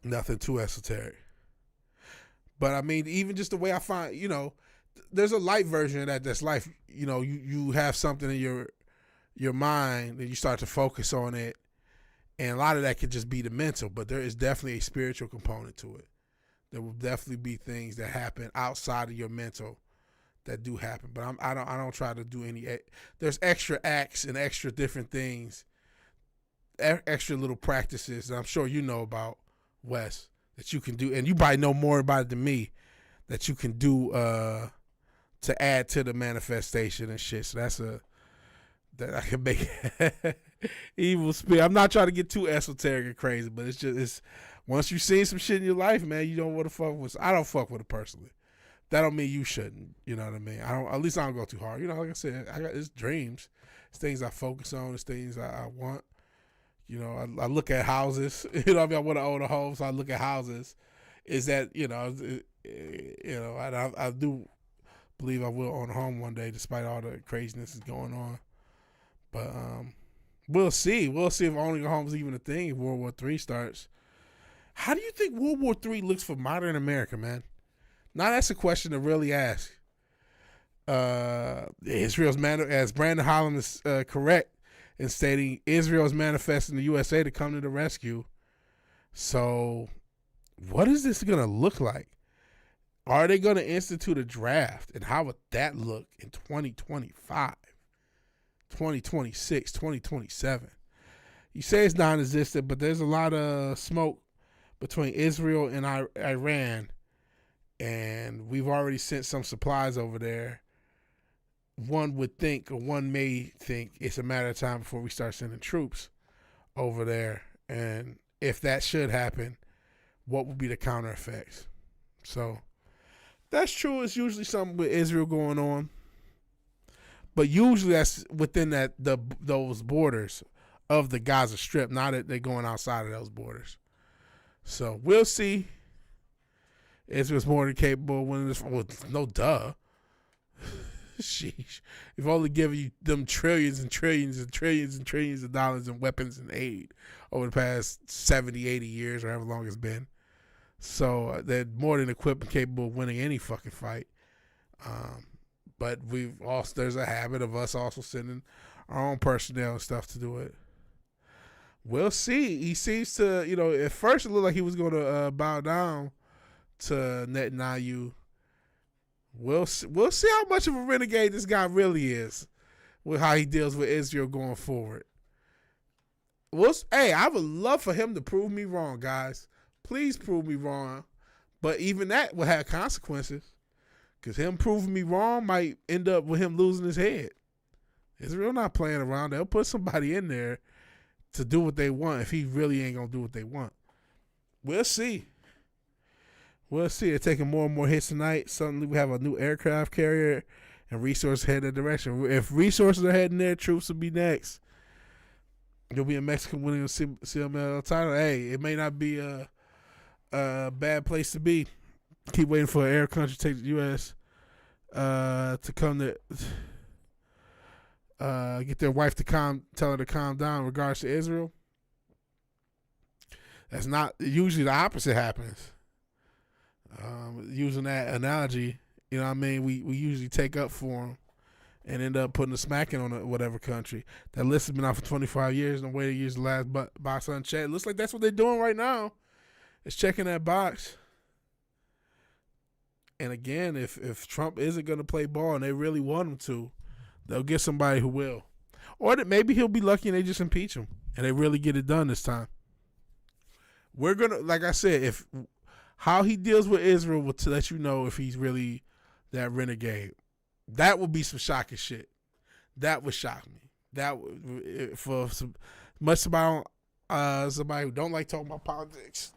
Nothing too esoteric. But I mean, even just the way I find, there's a light version of that. That's life. You have something in your mind, and you start to focus on it. And a lot of that could just be the mental, but there is definitely a spiritual component to it. There will definitely be things that happen outside of your mental that do happen. But I don't try to do any. There's extra acts and extra different things, extra little practices that I'm sure you know about, Wes, that you can do, and you probably know more about it than me, that you can do to add to the manifestation and shit. So that I can make evil spirit. I'm not trying to get too esoteric and crazy, but it's once you've seen some shit in your life, man, you don't want to fuck with. I don't fuck with it personally. That don't mean you shouldn't. You know what I mean? At least I don't go too hard. You know, like I said, it's dreams. It's things I focus on. It's things I want. You know, I look at houses. You know what I mean? I want to own a home, so I look at houses. Is that, I do believe I will own a home one day, despite all the craziness that's going on. But we'll see. We'll see if owning a home is even a thing if World War III starts. How do you think World War III looks for modern America, man? Now that's a question to really ask. Israel's as Brandon Holland is correct in stating, Israel is manifesting the USA to come to the rescue. So, what is this going to look like? Are they going to institute a draft? And how would that look in 2025, 2026, 2027? You say it's non-existent, but there's a lot of smoke between Israel and Iran, and we've already sent some supplies over there. One would think, or one may think, it's a matter of time before we start sending troops over there. And if that should happen, what would be the counter effects? So that's true. It's usually something with Israel going on, but usually that's within those borders of the Gaza Strip. Not that they're going outside of those borders. So we'll see. Israel's more than capable of winning this. Well, no duh. Sheesh. We've only given you them trillions and trillions and trillions and trillions of dollars in weapons and aid over the past 70, 80 years, or however long it's been. So they're more than equipped and capable of winning any fucking fight. But there's a habit of us also sending our own personnel and stuff to do it. We'll see. He seems to, at first it looked like he was going to bow down to Netanyahu. We'll see how much of a renegade this guy really is with how he deals with Israel going forward. I would love for him to prove me wrong, guys. Please prove me wrong. But even that will have consequences, because him proving me wrong might end up with him losing his head. Israel not playing around. They'll put somebody in there to do what they want if he really ain't going to do what they want. We'll see. We'll see. They're taking more and more hits tonight. Suddenly we have a new aircraft carrier and resources heading that direction. If resources are heading there, troops will be next. You'll be a Mexican winning a CML title. Hey, it may not be a bad place to be. Keep waiting for an air country to take the U.S. To come to get their wife to tell her to calm down in regards to Israel. That's not usually the opposite happens. Using that analogy, you know what I mean? We usually take up for them and end up putting a smacking on whatever country. That list has been out for 25 years, and the way to use the last box unchecked. It looks like that's what they're doing right now. It's checking that box. And again, if Trump isn't going to play ball and they really want him to, they'll get somebody who will. Or that maybe he'll be lucky and they just impeach him and they really get it done this time. We're going to, like I said, how he deals with Israel will let you know if he's really that renegade. That would be some shocking shit. That would shock me. That would, for somebody who don't like talking about politics,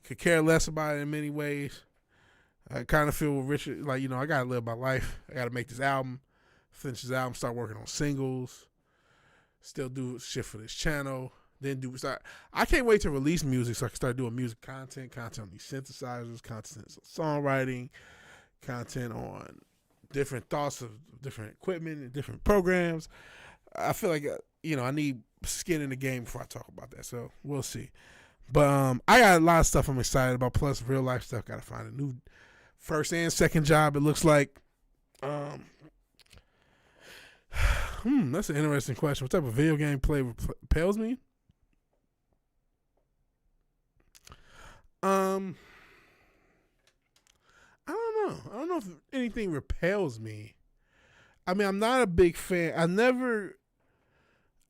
could care less about it in many ways. I kind of feel with Richard, like, I got to live my life. I got to make this album, finish this album, start working on singles, still do shit for this channel. I can't wait to release music so I can start doing music content on these synthesizers, content on songwriting, content on different thoughts of different equipment and different programs. I feel like, I need skin in the game before I talk about that. So we'll see. But I got a lot of stuff I'm excited about, plus real life stuff. Got to find a new first and second job, it looks like. That's an interesting question. What type of video game play repels me? I don't know. I don't know if anything repels me. I mean, I'm not a big fan.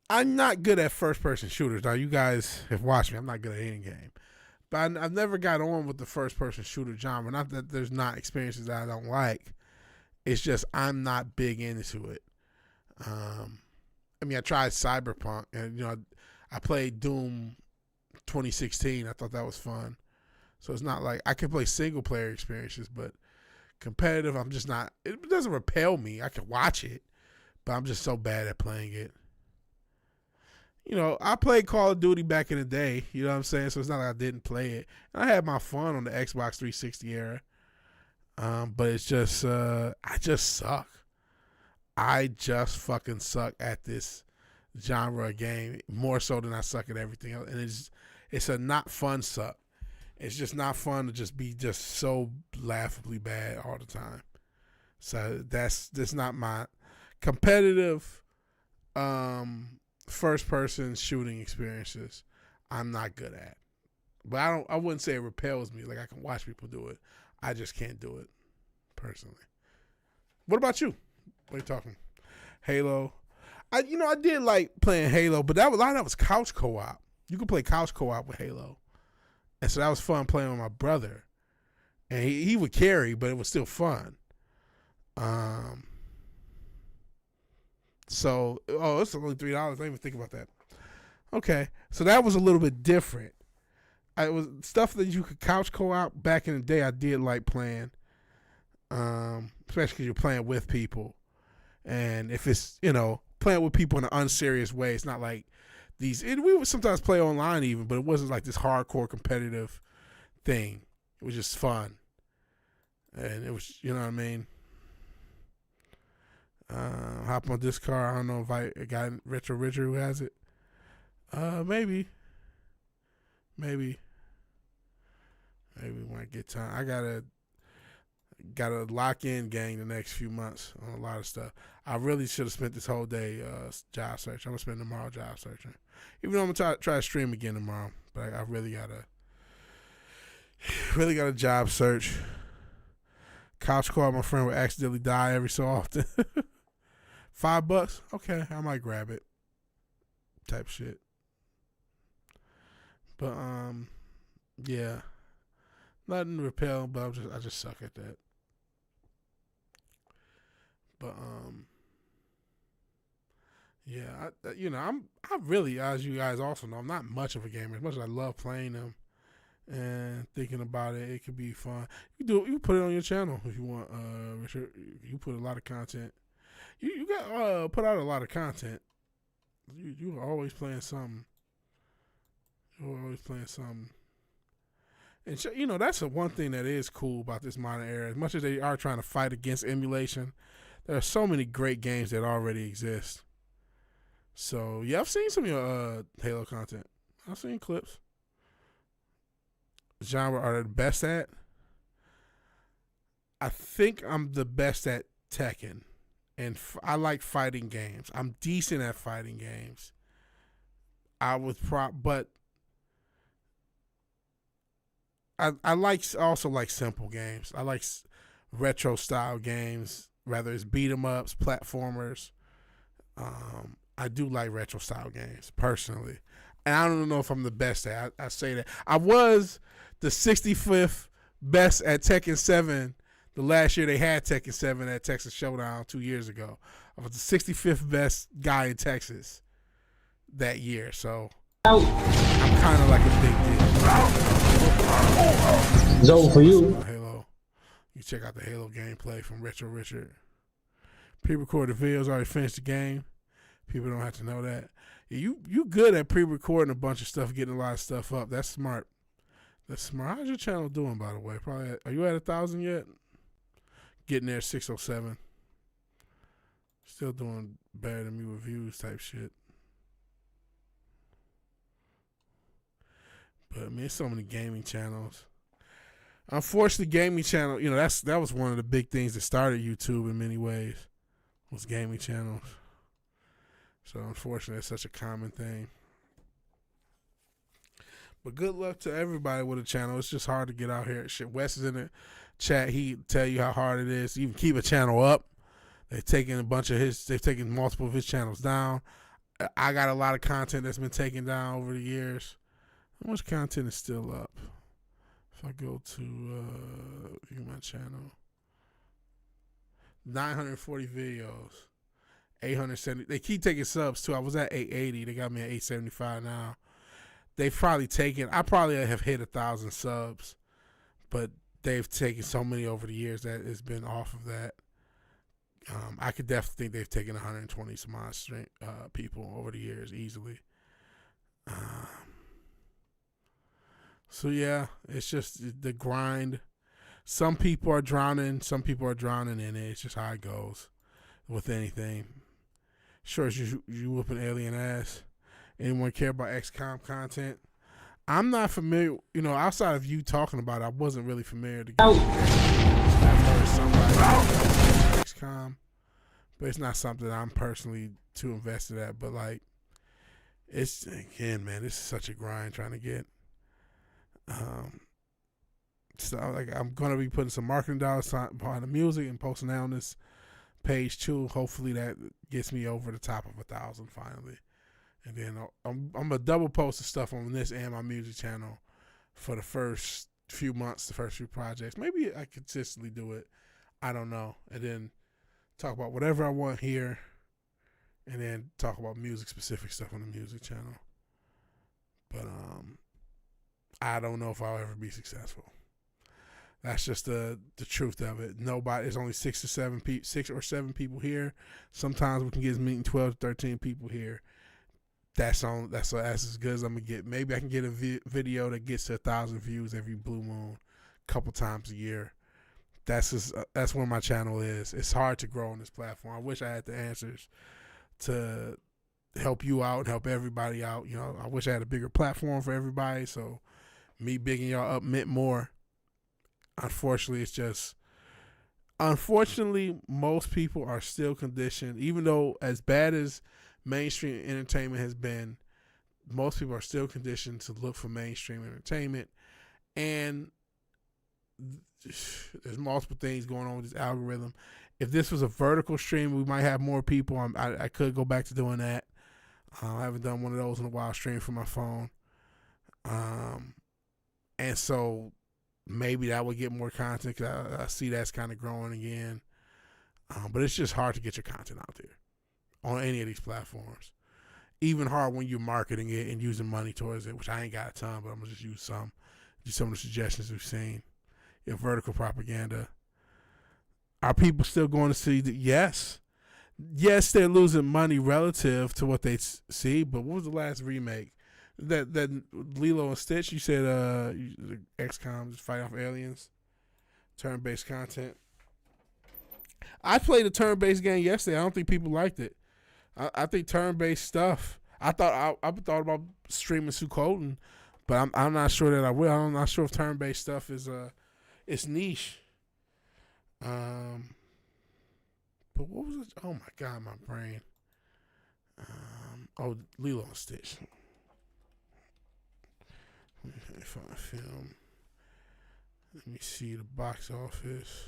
I'm not good at first person shooters. Now, you guys have watched me. I'm not good at any game. But I've never got on with the first person shooter genre. Not that there's not experiences that I don't like. It's just I'm not big into it. I mean, I tried Cyberpunk, and I played Doom 2016. I thought that was fun. So it's not like I can play single player experiences, but competitive, I'm just not. It doesn't repel me. I can watch it, but I'm just so bad at playing it. I played Call of Duty back in the day. You know what I'm saying? So it's not like I didn't play it. And I had my fun on the Xbox 360 era. But it's just, I just suck. I just fucking suck at this genre of game more so than I suck at everything else. And it's a not fun suck. It's just not fun to just be just so laughably bad all the time. So that's not my competitive first person shooting experiences. I'm not good at. But I wouldn't say it repels me. Like, I can watch people do it. I just can't do it personally. What about you? What are you talking? Halo. I did like playing Halo, but a lot of that was couch co-op. You could play couch co-op with Halo. And so that was fun playing with my brother. And he would carry, but it was still fun. It's only $3. I didn't even think about that. Okay. So that was a little bit different. It was stuff that you could couch co-op back in the day. I did like playing, especially because you're playing with people. And if it's, playing with people in an unserious way, it's not like we would sometimes play online even, but it wasn't like this hardcore competitive thing. It was just fun. And it was, you know what I mean? Hop on this car. I don't know if I got Retro Richard who has it. Maybe when I get time. I gotta lock in gang the next few months on a lot of stuff. I really should have spent this whole day job searching. I'm gonna spend tomorrow job searching. Even though I'm gonna try to stream again tomorrow, but I really gotta job search. Couch call, my friend would accidentally die every so often. $5? Okay, I might grab it. Type shit. But yeah. Nothing to repel, but I just suck at that. But yeah, I really, as you guys also know, I'm not much of a gamer. As much as I love playing them and thinking about it, it could be fun. You put it on your channel if you want, Richard. You put a lot of content. You got put out a lot of content. You are always playing something. You're always playing something. And that's the one thing that is cool about this modern era. As much as they are trying to fight against emulation, there are so many great games that already exist. So yeah, I've seen some of your Halo content. I've seen clips. Genre are the best at? I think I'm the best at Tekken, and I like fighting games. I'm decent at fighting games. But I also like simple games. I like retro style games, whether it's beat 'em ups, platformers. I do like retro style games personally, and I don't know if I'm the best at. I say that I was the 65th best at Tekken 7. The last year they had Tekken 7 at Texas Showdown 2 years ago. I was the 65th best guy in Texas that year, so I'm kind of like a big deal. So for you, Halo, you check out the Halo gameplay from Retro Richard. Pre-recorded videos, already finished the game. People don't have to know that. You good at pre-recording a bunch of stuff, getting a lot of stuff up. That's smart. That's smart. How's your channel doing, by the way? Probably. Are you at 1,000 yet? Getting there, 607. Still doing better than me with views type shit. But I mean, there's so many gaming channels. Unfortunately, gaming channel, that was one of the big things that started YouTube in many ways, was gaming channels. So unfortunately, it's such a common thing. But good luck to everybody with a channel. It's just hard to get out here. Shit, Wes is in the chat. He tell you how hard it is to even keep a channel up. They've taken multiple of his channels down. I got a lot of content that's been taken down over the years. How much content is still up? If I go to my channel, 940 videos, 870. They keep taking subs too. I was at 880. They got me at 875 now. They've probably taken. I probably have hit 1,000 subs, but they've taken so many over the years that it's been off of that. I could definitely think they've taken 120 some odd people over the years easily. So yeah, it's just the grind. Some people are drowning. Some people are drowning in it. It's just how it goes with anything. Sure as you whooping alien ass. Anyone care about XCOM content? I'm not familiar. Outside of you talking about it, I wasn't really familiar. I've heard somebody XCOM, but it's not something I'm personally too invested at. But like, it's again, man, this is such a grind trying to get. So like, I'm gonna be putting some marketing dollars behind the music and posting that on this page too. Hopefully that gets me over the top of 1,000 finally. And then I'm gonna double post the stuff on this and my music channel for the first few months, the first few projects. Maybe I consistently do it. I don't know. And then talk about whatever I want here, and then talk about music specific stuff on the music channel. But I don't know if I'll ever be successful. That's just the truth of it. There's only 6 or 7 people here. Sometimes we can get as many 12 to 13 people here. That's as good as I'm gonna get. Maybe I can get a video that gets to 1,000 views every blue moon, a couple times a year. That's where my channel is. It's hard to grow on this platform. I wish I had the answers to help you out and help everybody out. I wish I had a bigger platform for everybody. So me bigging y'all up meant more. Unfortunately, most people are still conditioned, even though as bad as mainstream entertainment has been, most people are still conditioned to look for mainstream entertainment. And there's multiple things going on with this algorithm. If this was a vertical stream, we might have more people. I could go back to doing that. I haven't done one of those in a while, stream from my phone. And so maybe that would get more content, because I see that's kind of growing again. But it's just hard to get your content out there on any of these platforms. Even hard when you're marketing it and using money towards it, which I ain't got a ton, but I'm going to just use some of the suggestions we've seen. Vertical propaganda. Are people still going to see that? Yes, they're losing money relative to what they see, but what was the last remake? That Lilo and Stitch, you said XCOM just fight off aliens, turn-based content. I played a turn-based game yesterday. I don't think people liked it. I think turn-based stuff. I thought about streaming Suikoden, but I'm not sure that I will. I'm not sure if turn-based stuff is it's niche. But what was it? Oh my God, my brain. Lilo and Stitch. Let me find a film. Let me see the box office.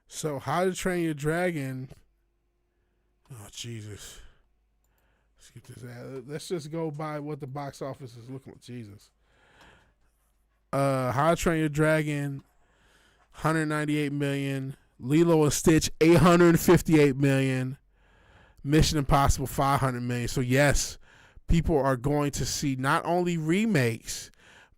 So, How to Train Your Dragon. Oh, Jesus. Let's get this out. Let's just go by what the box office is looking like. Jesus. How to Train Your Dragon, 198 million. Lilo and Stitch, 858 million. Mission Impossible, 500 million. So, yes, people are going to see not only remakes,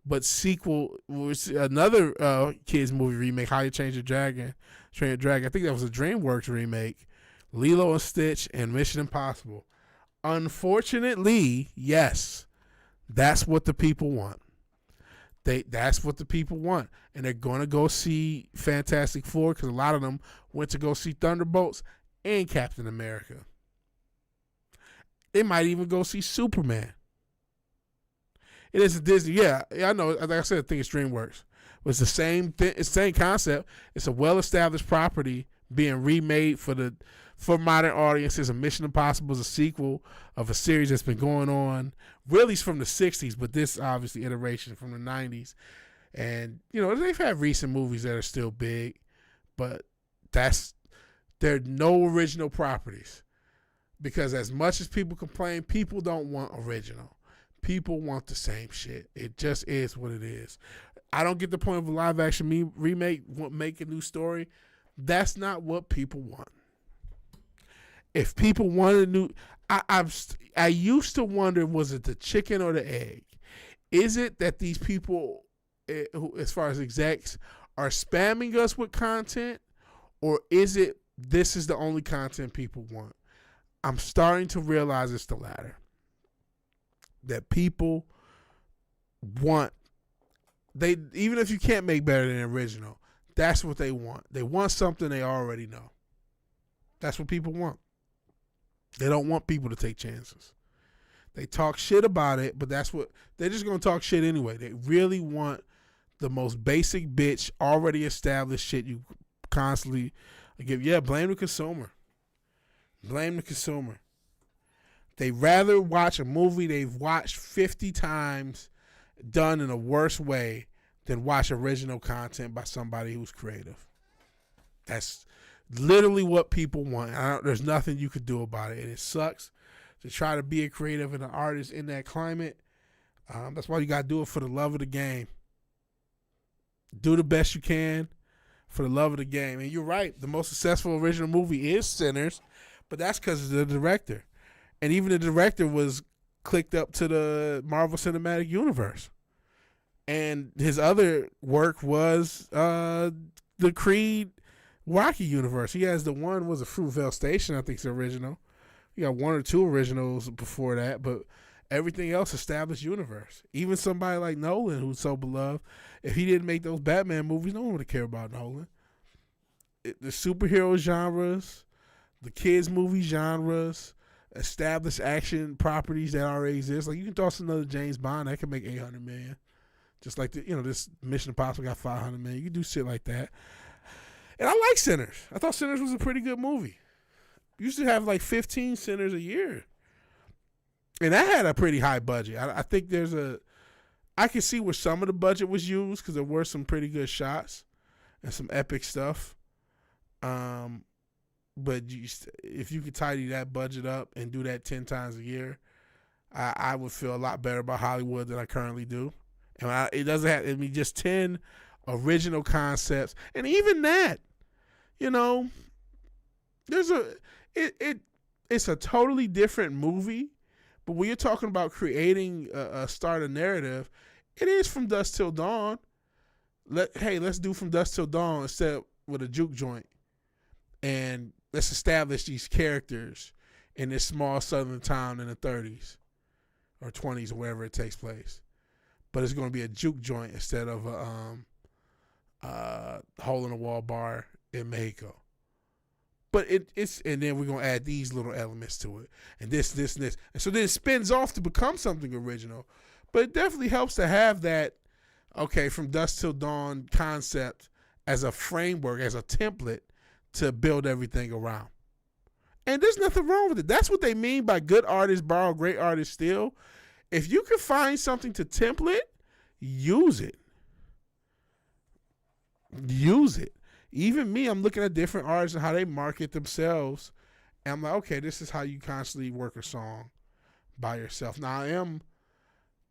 but sequel. Another kids movie remake, How to Train Your Dragon. I think that was a DreamWorks remake. Lilo and Stitch and Mission Impossible. Unfortunately, yes, that's what the people want. That's what the people want. And they're going to go see Fantastic Four, because a lot of them went to go see Thunderbolts and Captain America. They might even go see Superman. It is a Disney. Yeah, I know. Like I said, I think it's DreamWorks. It's the same thing. It's the same concept. It's a well-established property being remade for modern audiences. And Mission Impossible is a sequel of a series that's been going on really from the 60s, but this obviously iteration from the 90s. And, you know, they've had recent movies that are still big, but there are no original properties. Because as much as people complain, people don't want original. People want the same shit. It just is what it is. I don't get the point of a live action remake, make a new story. That's not what people want. If people want a new, I used to wonder, was it the chicken or the egg? Is it that these people, as far as execs, are spamming us with content, or is it this is the only content people want? I'm starting to realize it's the latter. That people want, even if you can't make better than the original, that's what they want. They want something they already know. That's what people want. They don't want people to take chances. They talk shit about it, but they're just going to talk shit anyway. They really want the most basic bitch, already established shit you constantly give. Yeah, blame the consumer. Blame the consumer. They rather watch a movie they've watched 50 times done in a worse way than watch original content by somebody who's creative. That's literally what people want. There's nothing you could do about it. And it sucks to try to be a creative and an artist in that climate. That's why you got to do it for the love of the game. Do the best you can for the love of the game. And you're right. The most successful original movie is Sinners, but that's because of the director. And even the director was clicked up to the Marvel Cinematic Universe. And his other work was the Creed Rocky universe. He has the one, was a Fruitvale Station, I think it's the original. He got one or two originals before that, but everything else established universe. Even somebody like Nolan, who's so beloved, if he didn't make those Batman movies, no one would care about Nolan. The superhero genres, the kids movie genres, established action properties that already exist. Like, you can toss another James Bond that can make $800 million. Just like this Mission Impossible got $500 million. You can do shit like that. And I like Sinners. I thought Sinners was a pretty good movie. Used to have like 15 Sinners a year. And that had a pretty high budget. I think I can see where some of the budget was used because there were some pretty good shots and some epic stuff. But if you could tidy that budget up and do that 10 times a year, I would feel a lot better about Hollywood than I currently do. And it doesn't have, just 10 original concepts. And even that, it's a totally different movie. But when you're talking about creating start a narrative, it is From Dusk Till Dawn. Let's do From Dusk Till Dawn instead with a juke joint. And let's establish these characters in this small southern town in the 30s or 20s or wherever it takes place. But it's going to be a juke joint instead of a hole-in-the-wall bar in Mexico. But it's and then we're going to add these little elements to it. And this, and this. And so then it spins off to become something original. But it definitely helps to have that, From Dusk Till Dawn concept as a framework, as a template to build everything around. And there's nothing wrong with it. That's what they mean by good artists borrow, great artists steal. If you can find something to template, use it. Use it. Even me, I'm looking at different artists and how they market themselves. And I'm like, okay, this is how you constantly work a song by yourself. Now, I am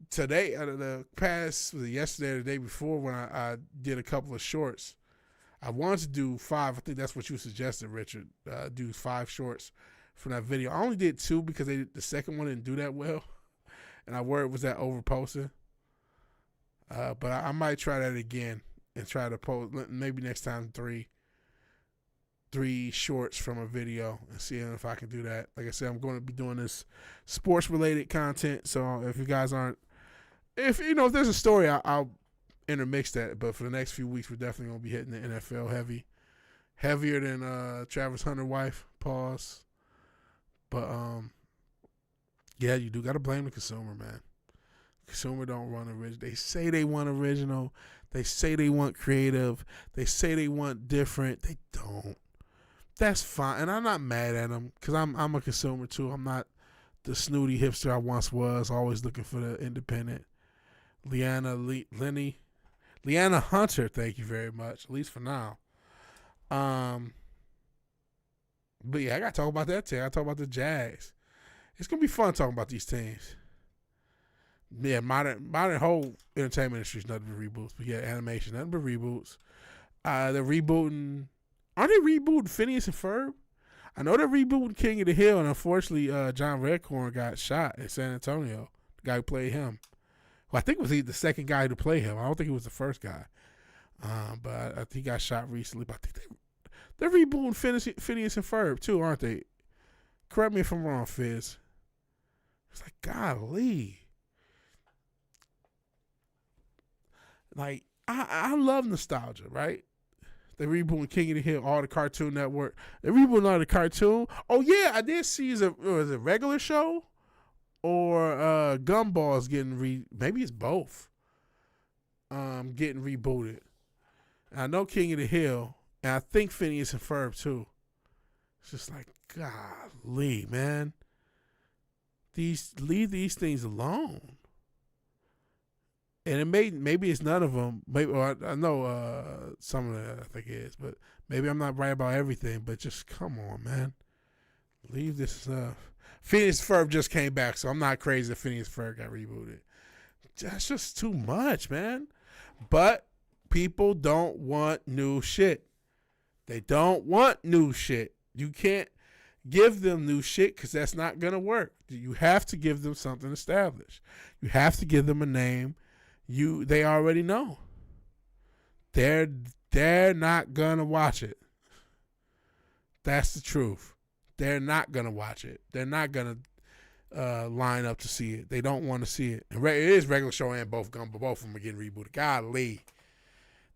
today, yesterday or the day before when I did a couple of shorts. I wanted to do 5. I think that's what you suggested, Richard. Do 5 shorts from that video. I only did 2 because the second one didn't do that well. And I worried was that overposting. But I might try that again and try to post maybe next time 3 shorts from a video and see if I can do that. Like I said, I'm going to be doing this sports related content. So if you guys if there's a story, I'll intermix that. But for the next few weeks, we're definitely going to be hitting the NFL heavier than Travis Hunter wife. Pause. But yeah, you do got to blame the consumer, man. Consumer don't want original. They say they want original. They say they want creative. They say they want different. They don't. That's fine, and I'm not mad at them because I'm a consumer too. I'm not the snooty hipster I once was, always looking for the independent. Leanna Hunter, thank you very much, at least for now. But yeah, I gotta talk about that team. I gotta talk about the Jags. It's gonna be fun talking about these teams. Yeah, modern whole entertainment industry is nothing but reboots. But yeah, animation, nothing but reboots. They're rebooting. Aren't they rebooting Phineas and Ferb? I know they're rebooting King of the Hill, and unfortunately, John Redcorn got shot in San Antonio. The guy who played him. Well, I think it was the second guy to play him. I don't think he was the first guy. But I think he got shot recently. But I think they're rebooting Phineas and Ferb too, aren't they? Correct me if I'm wrong, Fizz. It's like, golly. Like, I love nostalgia, right? They rebooting King of the Hill, all the Cartoon Network. They rebooting all the cartoon. Oh yeah, I did see is it a regular show or Gumball's getting maybe it's both. Getting rebooted. And I know King of the Hill, and I think Phineas and Ferb too. It's just like, golly, man. Leave these things alone. And maybe it's none of them. Maybe I know some of that I think it is, but maybe I'm not right about everything. But just come on, man, leave this stuff. Phineas and Ferb just came back, so I'm not crazy that Phineas and Ferb got rebooted. That's just too much, man. But people don't want new shit. They don't want new shit. You can't give them new shit because that's not gonna work. You have to give them something established. You have to give them a name. They already know. They're not gonna watch it. That's the truth. They're not gonna watch it. They're not gonna line up to see it. They don't want to see it. And it is regular show and both of them are getting rebooted. Golly,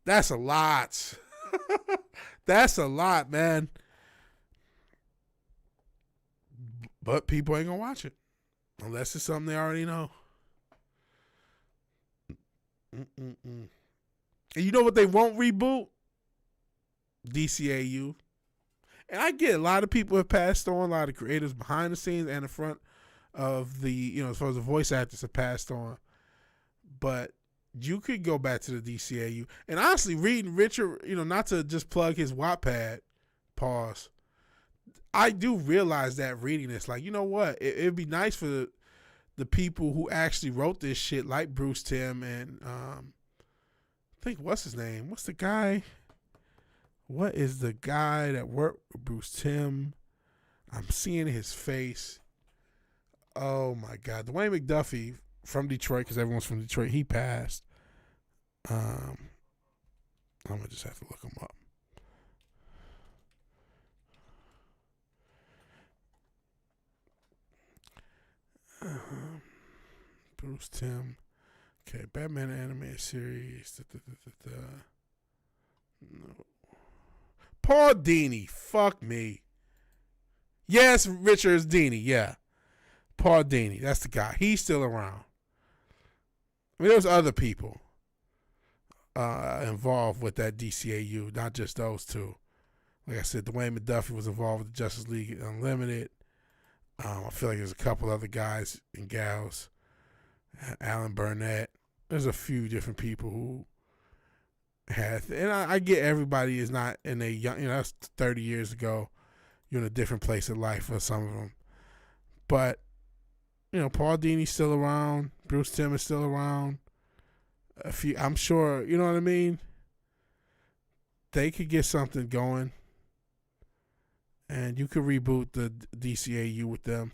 that's a lot. That's a lot, man. But people ain't gonna watch it unless it's something they already know. And you know what they won't reboot? DCAU. And I get a lot of people have passed on, a lot of creators behind the scenes and in front of the, as far as the voice actors have passed on. But you could go back to the DCAU. And honestly, reading Richard, not to just plug his Wattpad, pause. I do realize that reading this, like, you know what? It'd be nice for the people who actually wrote this shit, like Bruce Timm and I think what's his name? What's the guy? What is the guy that worked with Bruce Timm? I'm seeing his face. Oh my God, Dwayne McDuffie from Detroit, because everyone's from Detroit. He passed. I'm gonna just have to look him up. Bruce Timm. Okay, Batman animated series. No. Paul Dini. Fuck me. Yes, Richard Dini. Yeah. Paul Dini. That's the guy. He's still around. I mean, there's other people involved with that DCAU, not just those two. Like I said, Dwayne McDuffie was involved with the Justice League Unlimited. I feel like there's a couple other guys and gals. Alan Burnett. There's a few different people who have, and I get everybody is not in a young, that's 30 years ago. You're in a different place in life for some of them. But, Paul Dini's still around. Bruce Timm is still around. I'm sure, you know what I mean? They could get something going. And you could reboot the DCAU with them.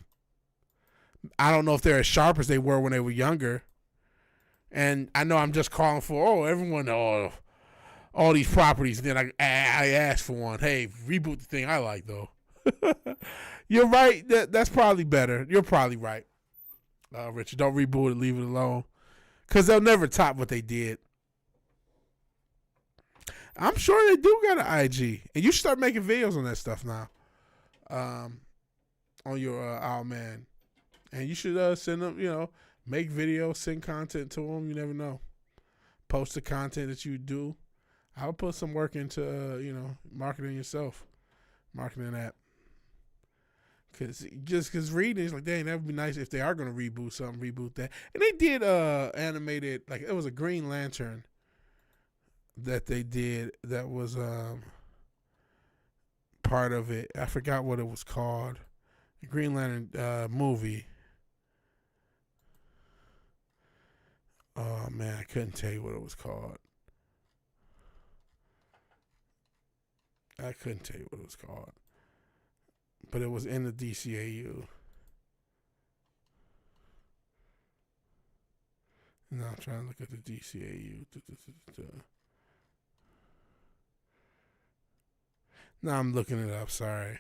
I don't know if they're as sharp as they were when they were younger. And I know I'm just calling for, everyone, all these properties. And then I asked for one. Hey, reboot the thing I like, though. You're right. That's probably better. You're probably right, Richard. Don't reboot it. Leave it alone. Because they'll never top what they did. I'm sure they do got an IG. And you should start making videos on that stuff now. On your Owl Man. And you should send them, Make videos, send content to them. You never know. Post the content that you do. I would put some work into, marketing yourself. Marketing an app. Because reading is like, dang, that would be nice if they are going to reboot something, reboot that. And they did animated, like it was a Green Lantern that they did that was part of it. I forgot what it was called. The Green Lantern movie. Oh, man, I couldn't tell you what it was called. I couldn't tell you what it was called. But it was in the DCAU. Now I'm trying to look at the DCAU. Now I'm looking it up. Sorry.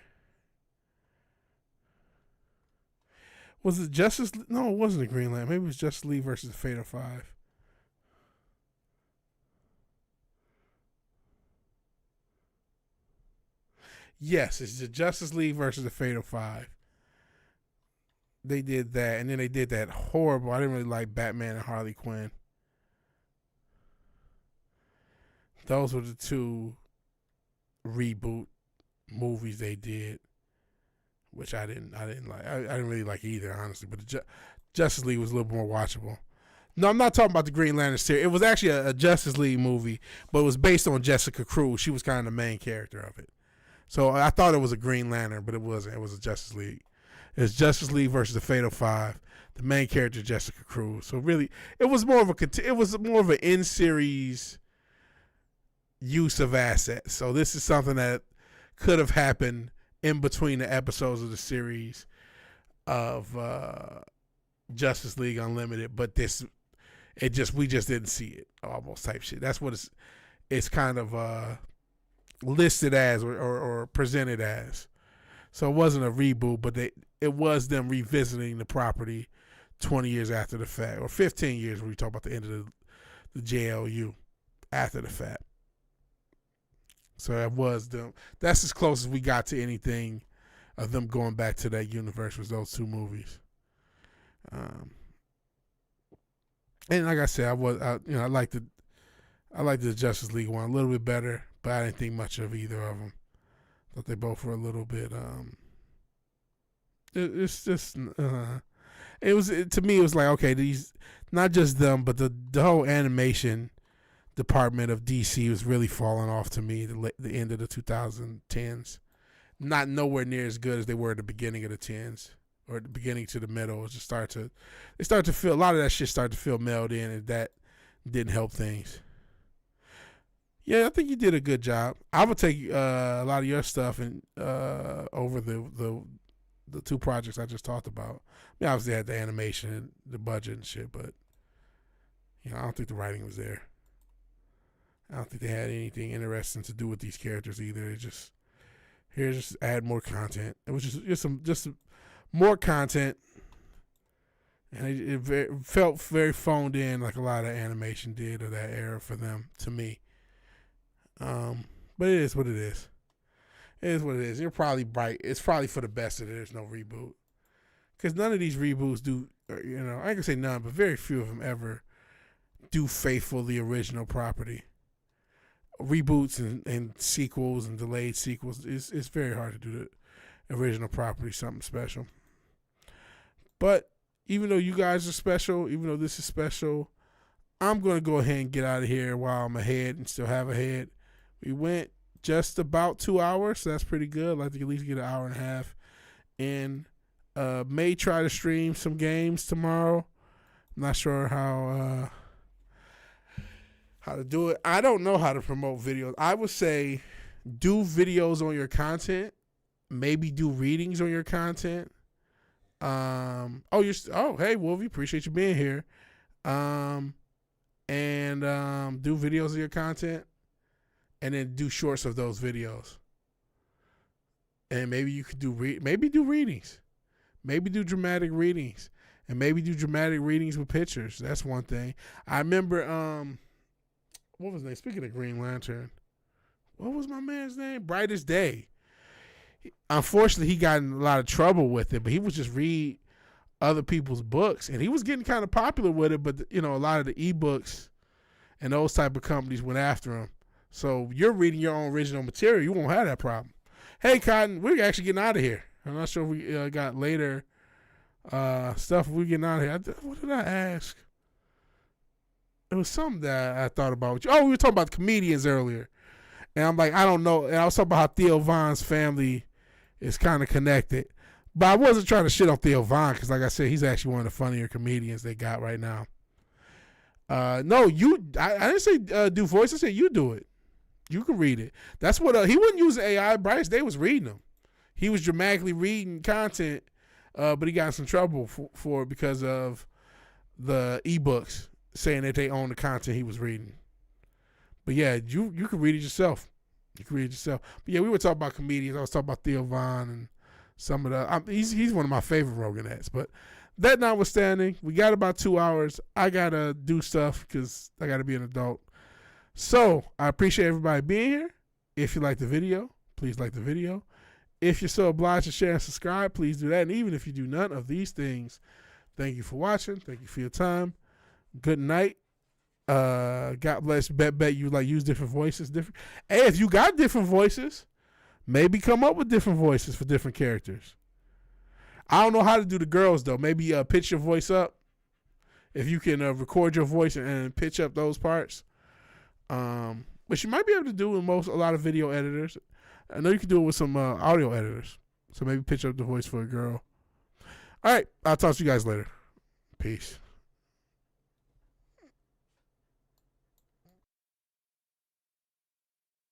Was it Justice? No, it wasn't a Green Lantern. Maybe it was Justice League versus the Fatal Five. Yes, it's the Justice League versus the Fatal Five. They did that, and then they did that horrible. I didn't really like Batman and Harley Quinn. Those were the two reboot movies they did, which I didn't like. I didn't really like either, honestly. But the Justice League was a little more watchable. No, I'm not talking about the Green Lantern series. It was actually a Justice League movie, but it was based on Jessica Cruz. She was kind of the main character of it. So I thought it was a Green Lantern, but it wasn't. It was a Justice League. It's Justice League versus the Fatal Five. The main character, Jessica Cruz. So really, it was more of an in-series use of assets. So this is something that could have happened in between the episodes of the series of Justice League Unlimited, but we just didn't see it, almost type shit. That's what it's kind of listed as or presented as. So it wasn't a reboot, but it was them revisiting the property 20 years after the fact, or 15 years when we talk about the end of the JLU after the fact. So that was them. That's as close as we got to anything of them going back to that universe, was those two movies. And like I said, I liked the Justice League one a little bit better, but I didn't think much of either of them. Thought they both were a little bit. It's just to me it was like, okay, these, not just them, but the whole animation department of DC was really falling off to me the end of the 2010s. Not nowhere near as good as they were at the beginning of the 10s, or the beginning to the middle. It just they start to feel, a lot of that shit started to feel melded in, and that didn't help things. Yeah, I think you did a good job. I would take a lot of your stuff and over the two projects I just talked about. I mean, obviously they had the animation and the budget and shit, but I don't think the writing was there. I don't think they had anything interesting to do with these characters either. It just add more content. It was just more content, and it felt very phoned in, like a lot of animation did of that era for them, to me. But it is what it is. It is what it is. You're probably right. It's probably for the best that there's no reboot, because none of these reboots do. I ain't gonna say none, but very few of them ever do faithful the original property. Reboots and sequels and delayed sequels, it's very hard to do the original property something special. But even though you guys are special, even though this is special, I'm going to go ahead and get out of here while I'm ahead and still have a head. We went just about 2 hours, so that's pretty good. I'd like to at least get an hour and a half in. May try to stream some games tomorrow. I'm not sure how to do it. I don't know how to promote videos. I would say do videos on your content. Maybe do readings on your content. Hey Wolvie, appreciate you being here. And do videos of your content, and then do shorts of those videos. And maybe you could do readings. Maybe do dramatic readings, and maybe do dramatic readings with pictures. That's one thing. I remember what was his name? Speaking of Green Lantern, what was my man's name? Brightest Day. Unfortunately, he got in a lot of trouble with it, but he would just read other people's books, and he was getting kind of popular with it. But a lot of the ebooks and those type of companies went after him. So you're reading your own original material, you won't have that problem. Hey, Cotton, we're actually getting out of here. I'm not sure if we got later stuff. We're getting out of here. What did I ask? It was something that I thought about. Oh, we were talking about the comedians earlier. And I'm like, I don't know. And I was talking about how Theo Von's family is kind of connected. But I wasn't trying to shit on Theo Von because, like I said, he's actually one of the funnier comedians they got right now. No, I didn't say do voice. I said you do it. You can read it. That's what he wasn't using AI. Bryce Day was reading them. He was dramatically reading content, but he got in some trouble for it because of the ebooks saying that they own the content he was reading. But yeah, you can read it yourself. You can read it yourself. But yeah, we were talking about comedians. I was talking about Theo Von and some of the. He's one of my favorite Roganettes. But that notwithstanding, we got about 2 hours. I gotta do stuff because I gotta be an adult. So I appreciate everybody being here. If you like the video, please like the video. If you're so obliged to share and subscribe, please do that. And even if you do none of these things, thank you for watching. Thank you for your time. Good night. God bless. Bet you use different voices. Hey, if you got different voices, maybe come up with different voices for different characters. I don't know how to do the girls though. Maybe pitch your voice up. If you can record your voice and pitch up those parts. But you might be able to do with a lot of video editors. I know you can do it with some audio editors. So maybe pitch up the voice for a girl. All right. I'll talk to you guys later. Peace.